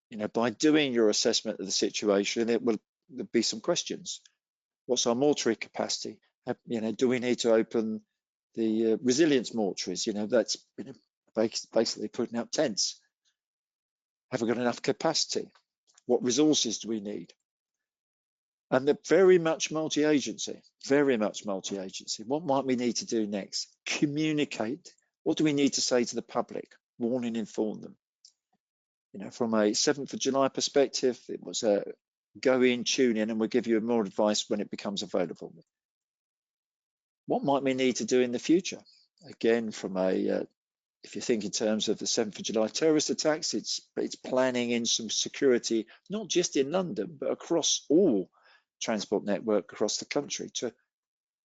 you know, by doing your assessment of the situation, there'll be some questions. What's our mortuary capacity? You know, do we need to open the resilience mortuaries? You know, that's, you know, basically putting up tents. Have we got enough capacity? What resources do we need? And they're very much multi-agency, very much multi-agency. What might we need to do next? Communicate. What do we need to say to the public? Warn and inform them. You know, from a 7th of July perspective, it was a go in, tune in, and we'll give you more advice when it becomes available. What might we need to do in the future? Again, from a, if you think in terms of the 7th of July terrorist attacks, it's planning in some security, not just in London, but across all transport network across the country to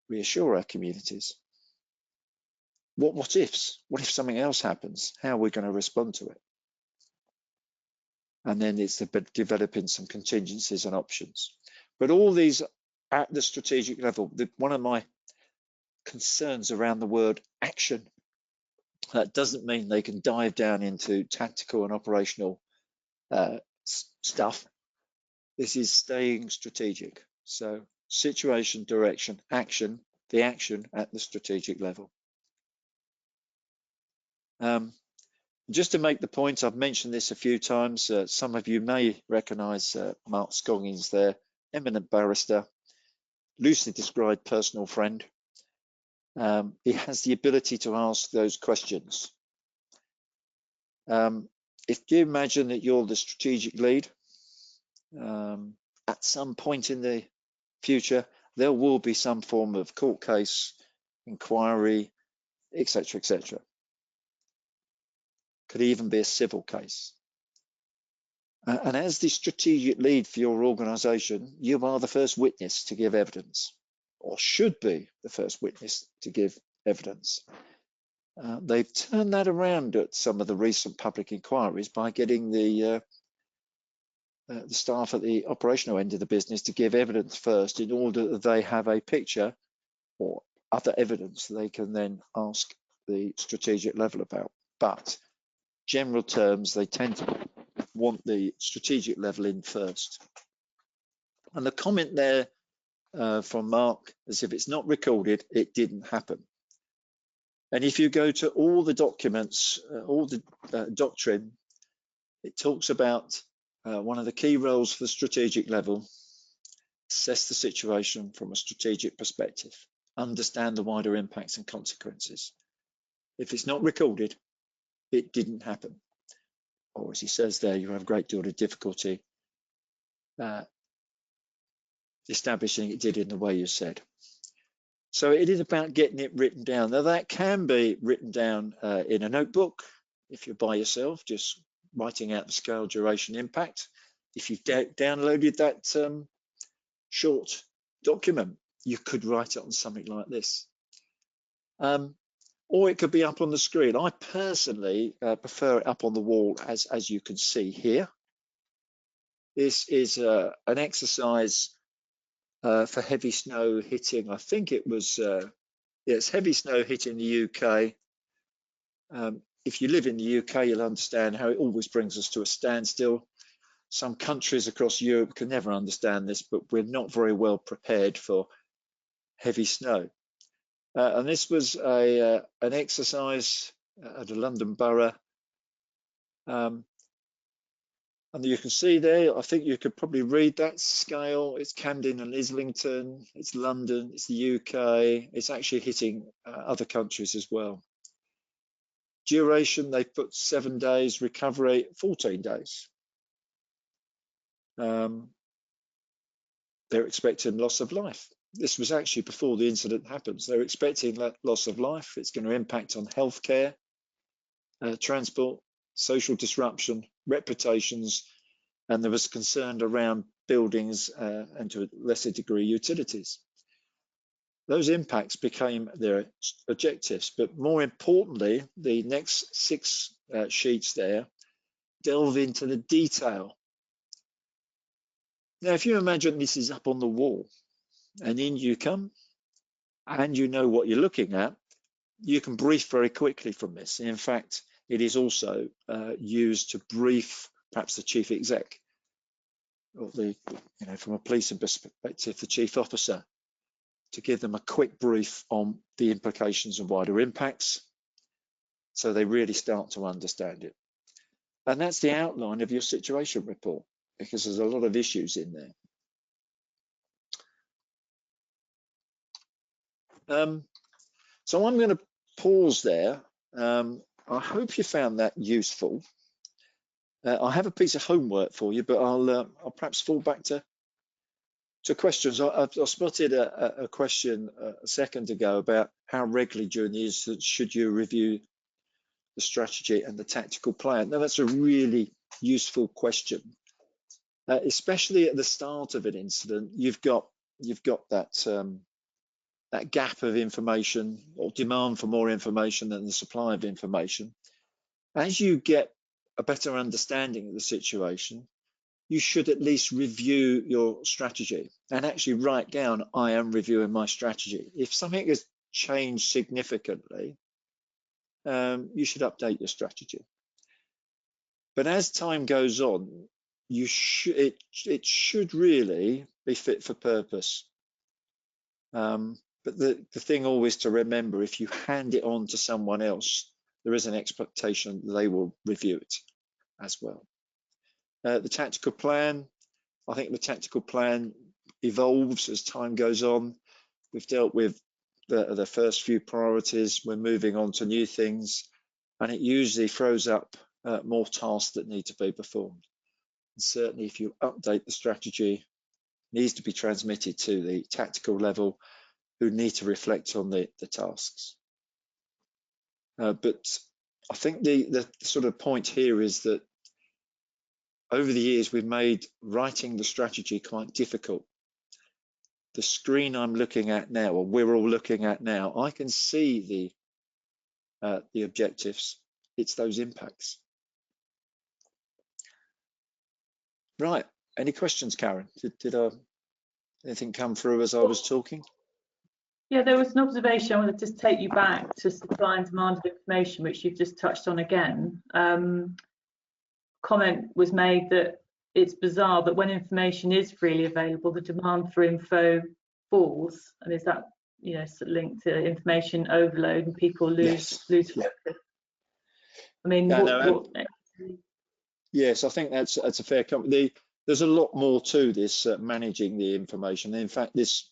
reassure our communities. What ifs? What if something else happens? How are we going to respond to it? And then it's about developing some contingencies and options. But all these at the strategic level, one of my concerns around the word action, that doesn't mean they can dive down into tactical and operational stuff. This is staying strategic. So situation, direction, action, the action at the strategic level. Just to make the point, I've mentioned this a few times. Some of you may recognise Mark Scoggins there, eminent barrister, loosely described personal friend. He has the ability to ask those questions. If you imagine that you're the strategic lead, at some point in the future, there will be some form of court case, inquiry, etc., etc. Could even be a civil case. And as the strategic lead for your organisation, you are the first witness to give evidence, or should be the first witness to give evidence. They've turned that around at some of the recent public inquiries by getting the staff at the operational end of the business to give evidence first in order that they have a picture or other evidence they can then ask the strategic level about. But general terms, they tend to want the strategic level in first. And the comment there from Mark, as if it's not recorded, it didn't happen. And if you go to all the documents, all the doctrine, it talks about one of the key roles for the strategic level: assess the situation from a strategic perspective, understand the wider impacts and consequences. If it's not recorded, it didn't happen. Or as he says there, you have a great deal of difficulty establishing it did in the way you said. So it is about getting it written down. Now that can be written down in a notebook if you're by yourself, just writing out the scale, duration, impact. If you've downloaded that short document, you could write it on something like this. Or it could be up on the screen. I personally prefer it up on the wall, as you can see here. This is an exercise for heavy snow hitting. I think it was, it's heavy snow hitting the UK. If you live in the UK, you'll understand how it always brings us to a standstill. Some countries across Europe can never understand this, but we're not very well prepared for heavy snow. And this was an exercise at the London Borough. And you can see there, I think you could probably read that scale. It's Camden and Islington, it's London, it's the UK. It's actually hitting other countries as well. Duration, they put 7 days, recovery 14 days. They're expecting loss of life. This was actually before the incident happens. They're expecting loss of life. It's going to impact on healthcare, transport, social disruption, reputations, and there was concern around buildings and to a lesser degree utilities. Those impacts became their objectives, but more importantly, the next 6 sheets there delve into the detail. Now, if you imagine this is up on the wall and in you come and you know what you're looking at, you can brief very quickly from this. In fact, it is also used to brief perhaps the chief exec, or the, from a policing perspective, the chief officer, to give them a quick brief on the implications and wider impacts, so they really start to understand it. And that's the outline of your situation report, because there's a lot of issues in there. So I'm going to pause there. I hope you found that useful. I have a piece of homework for you, but I'll perhaps fall back to questions. I spotted a question a second ago about how regularly during the incident should you review the strategy and the tactical plan. Now, that's a really useful question, especially at the start of an incident. You've got that gap of information, or demand for more information than the supply of information. As you get a better understanding of the situation, you should at least review your strategy and actually write down, I am reviewing my strategy. If something has changed significantly, you should update your strategy. But as time goes on, it should really be fit for purpose. But the thing always to remember, if you hand it on to someone else, there is an expectation they will review it as well. The tactical plan, I think the tactical plan evolves as time goes on. We've dealt with the first few priorities, we're moving on to new things, and it usually throws up more tasks that need to be performed. And certainly if you update the strategy, it needs to be transmitted to the tactical level, who need to reflect on the tasks. But I think the sort of point here is that over the years, we've made writing the strategy quite difficult. The screen I'm looking at now, or we're all looking at now, I can see the objectives. It's those impacts. Right. Any questions, Karen? Did anything come through as I was talking? Yeah, there was an observation. I wanted to just take you back to supply and demand of information, which you've just touched on again. Comment was made that it's bizarre that when information is freely available, the demand for info falls. And is that, linked to information overload and people lose focus? I mean, yes, I think that's a fair comment. There's a lot more to this managing the information. In fact, this,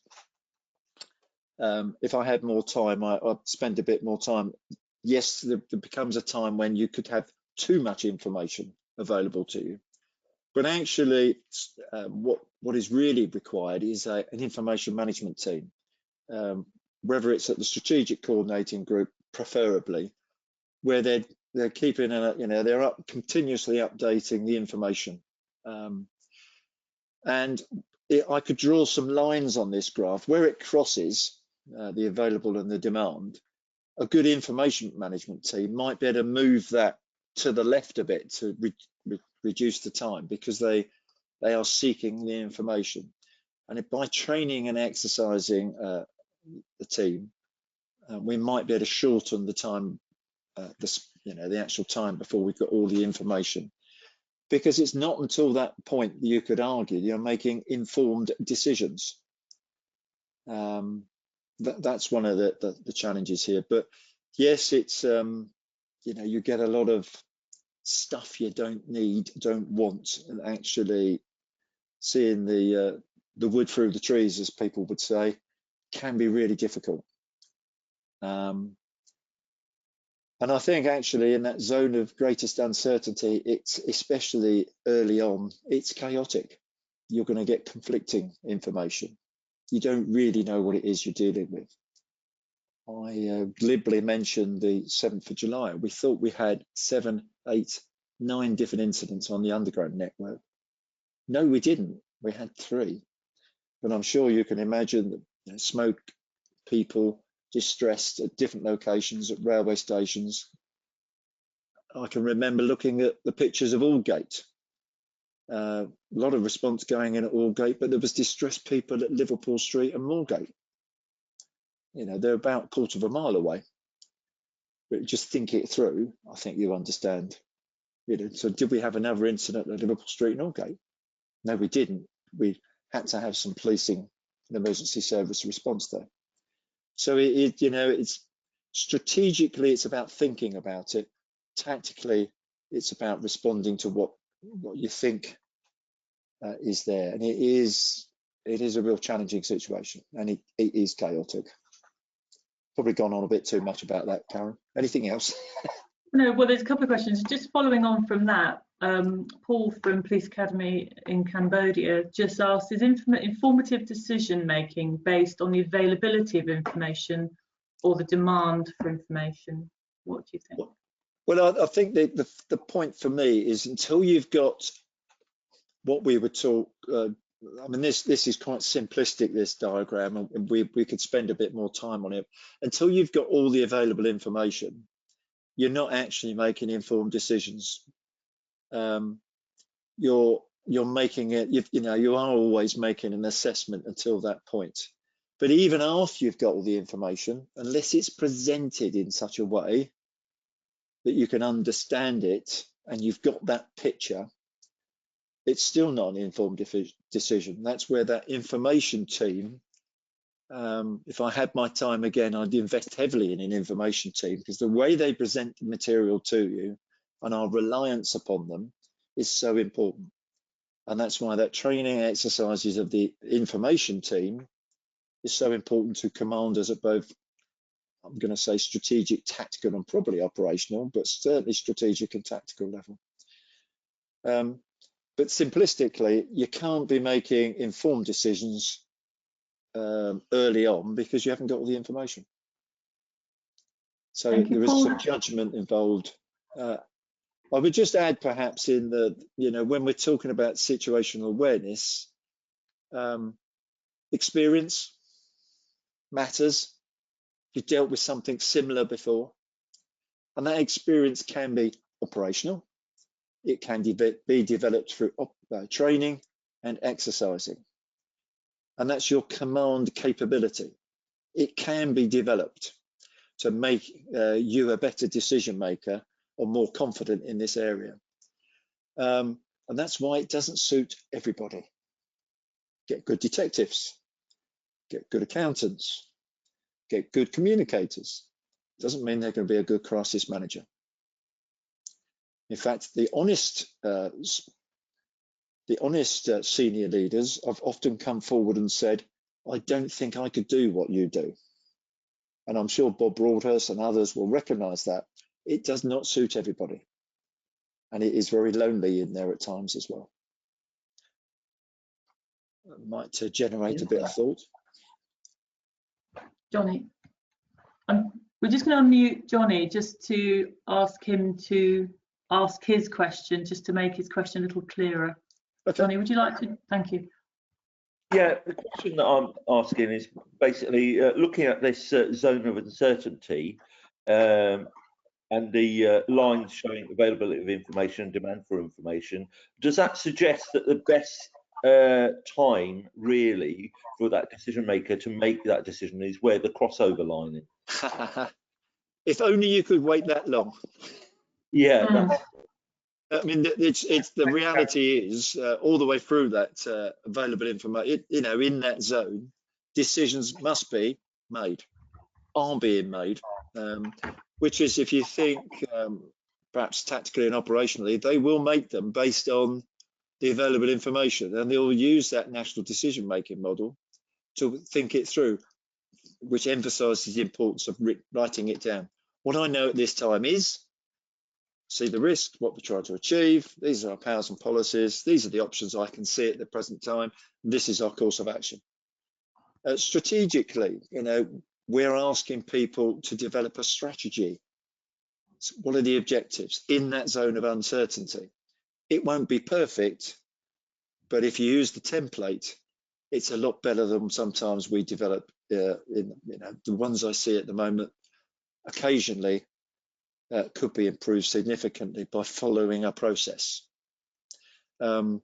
if I had more time, I'd spend a bit more time. Yes, there becomes a time when you could have too much information available to you, but actually what is really required is an information management team, whether it's at the strategic coordinating group, preferably, where they're keeping they're continuously updating the information. And I could draw some lines on this graph where it crosses the available and the demand. A good information management team might be able to move that to the left a bit to reduce the time, because they They are seeking the information. And by training and exercising the team, we might be able to shorten the time, the actual time before we've got all the information. Because it's not until that point that you could argue you're making informed decisions. That's one of the challenges here. But yes, it's you get a lot of stuff you don't need, don't want, and actually seeing the wood through the trees, as people would say, can be really difficult. And I think actually in that zone of greatest uncertainty, it's especially early on, it's chaotic. You're going to get conflicting information. You don't really know what it is you're dealing with. I glibly mentioned the 7th of July. We thought we had 7, 8, 9 different incidents on the underground network. No, we didn't. We had 3. But I'm sure you can imagine that smoke, people distressed at different locations, at railway stations. I can remember looking at the pictures of Aldgate. A lot of response going in at Aldgate, but there was distressed people at Liverpool Street and Moorgate. They're about a quarter of a mile away. But just think it through, I think you understand. So did we have another incident at Liverpool Street and Aldgate? No, we didn't. We had to have some policing and emergency service response there. So it's strategically, it's about thinking about it. Tactically, it's about responding to what you think is there, and it is a real challenging situation, and it is chaotic. Probably gone on a bit too much about that, Karen. Anything else? No, well, there's a couple of questions. Just following on from that, Paul from Police Academy in Cambodia just asked, is informative decision making based on the availability of information or the demand for information? What do you think? Well, I think the point for me is until you've got what we would talk, I mean, this is quite simplistic, this diagram, and we could spend a bit more time on it. Until you've got all the available information, you're not actually making informed decisions. You're making it, you are always making an assessment until that point. But even after you've got all the information, unless it's presented in such a way that you can understand it and you've got that picture, it's still not an informed decision. That's where that information team, if I had my time again, I'd invest heavily in an information team, because the way they present the material to you and our reliance upon them is so important. And that's why that training exercises of the information team is so important to commanders at both, I'm going to say strategic, tactical, and probably operational, but certainly strategic and tactical level. But simplistically, you can't be making informed decisions early on because you haven't got all the information. So there is some judgment involved. I would just add, perhaps, in the, when we're talking about situational awareness, experience matters. You've dealt with something similar before, and that experience can be operational. It can be developed through training and exercising. And that's your command capability. It can be developed to make you a better decision maker or more confident in this area. And that's why it doesn't suit everybody. Get good detectives, get good accountants, get good communicators. Doesn't mean they're going to be a good crisis manager. In fact, the honest senior leaders have often come forward and said, I don't think I could do what you do. And I'm sure Bob Broadhurst and others will recognize that. It does not suit everybody. And it is very lonely in there at times as well. It might generate a bit of thought. Johnny, we're just going to unmute Johnny just to ask him to ask his question, just to make his question a little clearer. Okay. Johnny, would you like to? Thank you. Yeah, the question that I'm asking is basically looking at this zone of uncertainty. and the lines showing availability of information and demand for information, does that suggest that the best time really for that decision maker to make that decision is where the crossover line is? If only you could wait that long. Yeah, that's. I mean, it's the reality is all the way through that available information. You know, in that zone, decisions must be made, are being made. Which is, if you think perhaps tactically and operationally, they will make them based on the available information, and they'll use that national decision-making model to think it through, which emphasises the importance of writing it down. What I know at this time is, see the risk, what we're trying to achieve, these are our powers and policies, these are the options I can see at the present time, this is our course of action. Strategically, you know, we're asking people to develop a strategy. So what are the objectives in that zone of uncertainty? It won't be perfect, but if you use the template, it's a lot better than sometimes we develop. You know, the ones I see at the moment occasionally could be improved significantly by following a process. You'll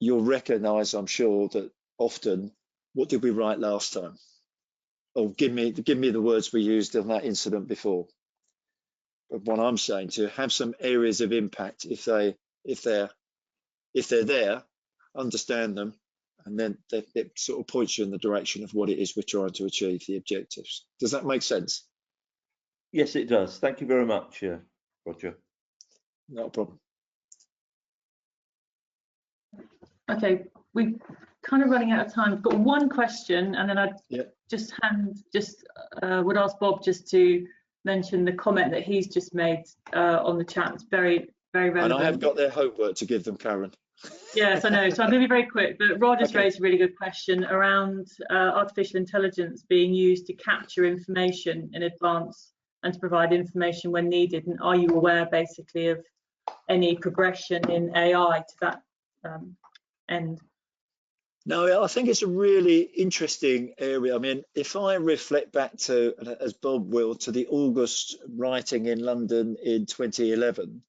recognise, I'm sure, that often, what did we write last time? Or give me the words we used on that incident before. But what I'm saying, to have some areas of impact, if they're there, understand them, and then it sort of points you in the direction of what it is we're trying to achieve, the objectives. Does that make sense? Yes, it does. Thank you very much, Roger. Not a problem. Okay, we're kind of running out of time. I've got one question, and then I would ask Bob just to mention the comment that he's just made on the chat. It's very, very relevant. And I have got their homework to give them, Karen. Yes, I know. So I'm going to be very quick. But Rod has raised a really good question around artificial intelligence being used to capture information in advance and to provide information when needed. And are you aware, basically, of any progression in AI to that end? No, I think it's a really interesting area. I mean, if I reflect back to, as Bob will, to the August writing in London in 2011,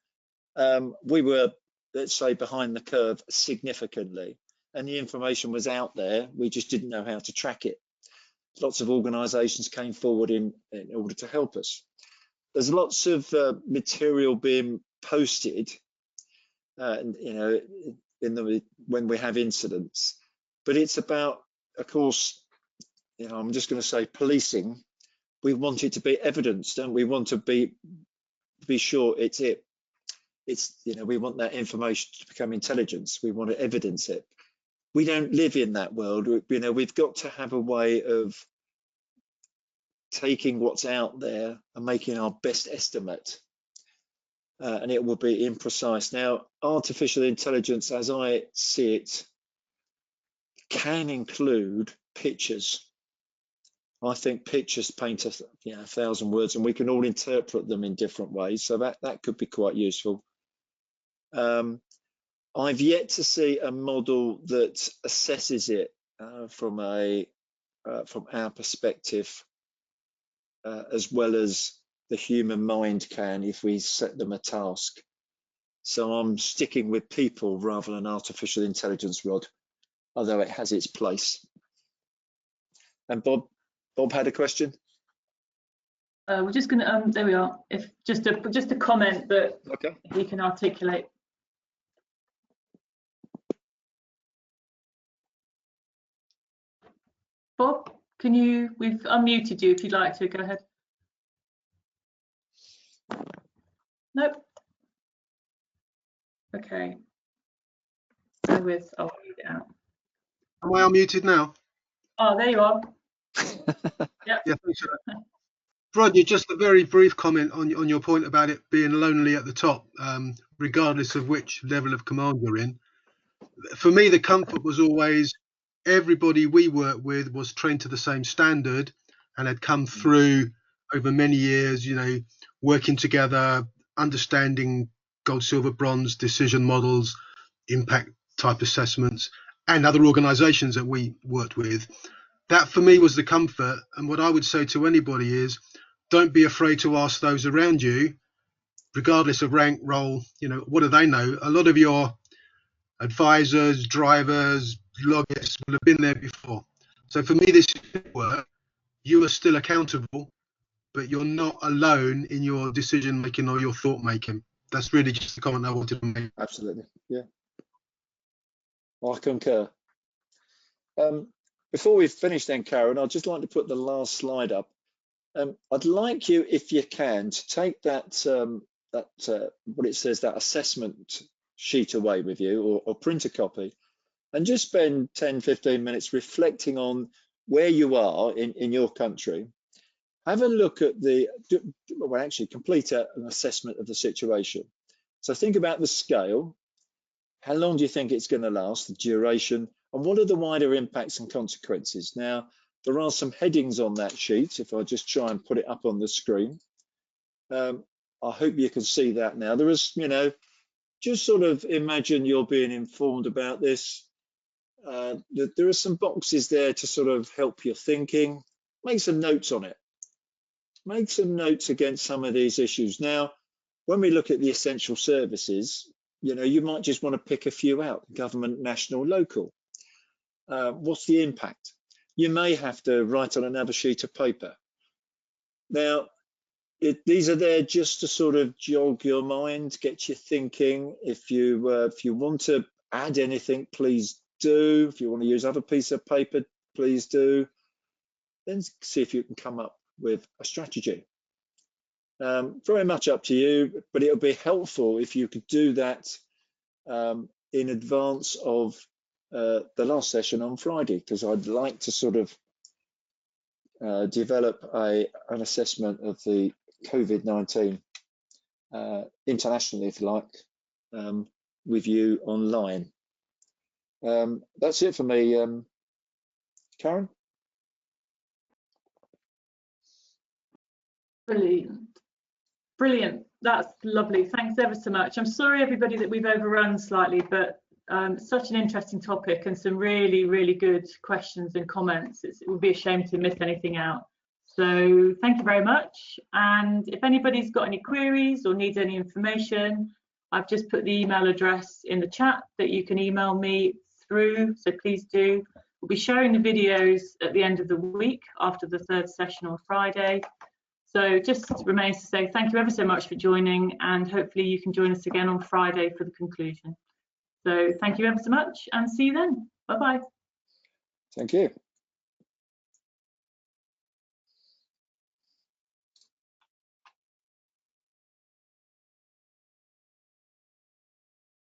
we were, let's say, behind the curve significantly, and the information was out there. We just didn't know how to track it. Lots of organisations came forward in order to help us. There's lots of material being posted, you know, when we have incidents. But it's about, of course, you know, I'm just going to say policing. We want it to be evidence, don't we? Want to be sure it's it. It's, you know, we want that information to become intelligence. We want to evidence it. We don't live in that world. You know, we've got to have a way of taking what's out there and making our best estimate. And it will be imprecise. Now, artificial intelligence, as I see it, can include pictures. I think pictures paint a 1,000 words, and we can all interpret them in different ways. So that could be quite useful. I've yet to see a model that assesses it from our perspective, as well as the human mind can if we set them a task. So I'm sticking with people rather than artificial intelligence, Rod, although it has its place. And Bob had a question. We're just going to there we are. If just a comment that he can articulate. Bob, can you? We've unmuted you. If you'd like to, go ahead. Nope. Okay. I'll read it out. Am I unmuted now? Oh, there you are. Yeah. Thanks for that. Roger, just a very brief comment on your point about it being lonely at the top, regardless of which level of command you're in. For me, the comfort was always everybody we worked with was trained to the same standard and had come through over many years, you know, working together, understanding gold, silver, bronze decision models, impact type assessments, and other organizations that we worked with. That for me was the comfort. And what I would say to anybody is don't be afraid to ask those around you, regardless of rank, role, what do they know? A lot of your advisors, drivers, logists will have been there before. So for me, this work, you are still accountable, but you're not alone in your decision making or your thought making. That's really just the comment I wanted to make. Absolutely, yeah. I concur. Before we finish then, Karen, I'd just like to put the last slide up. I'd like you, if you can, to take that, what it says, that assessment sheet away with you, or print a copy, and just spend 10, 15 minutes reflecting on where you are in your country. Have a look at complete an assessment of the situation. So think about the scale. How long do you think it's going to last, the duration, and what are the wider impacts and consequences? Now, there are some headings on that sheet, if I just try and put it up on the screen. I hope you can see that now. There is, just sort of imagine you're being informed about this. There are some boxes there to sort of help your thinking. Make some notes on it. Make some notes against some of these issues. Now, when we look at the essential services, you might just want to pick a few out: government, national, local. What's the impact? You may have to write on another sheet of paper. Now, these are there just to sort of jog your mind, get you thinking. If you want to add anything, please do. If you want to use other piece of paper, please do. Then see if you can come up with a strategy. Very much up to you, but it would be helpful if you could do that in advance of the last session on Friday, because I'd like to sort of develop an assessment of the COVID-19 internationally, if you like, with you online. That's it for me, Karen. Brilliant. That's lovely. Thanks ever so much. I'm sorry, everybody, that we've overrun slightly, but such an interesting topic and some really, really good questions and comments. It would be a shame to miss anything out. So thank you very much. And if anybody's got any queries or needs any information, I've just put the email address in the chat that you can email me through. So please do. We'll be sharing the videos at the end of the week after the third session on Friday. So just remains to say thank you ever so much for joining, and hopefully you can join us again on Friday for the conclusion. So thank you ever so much, and see you then. Bye-bye. Thank you.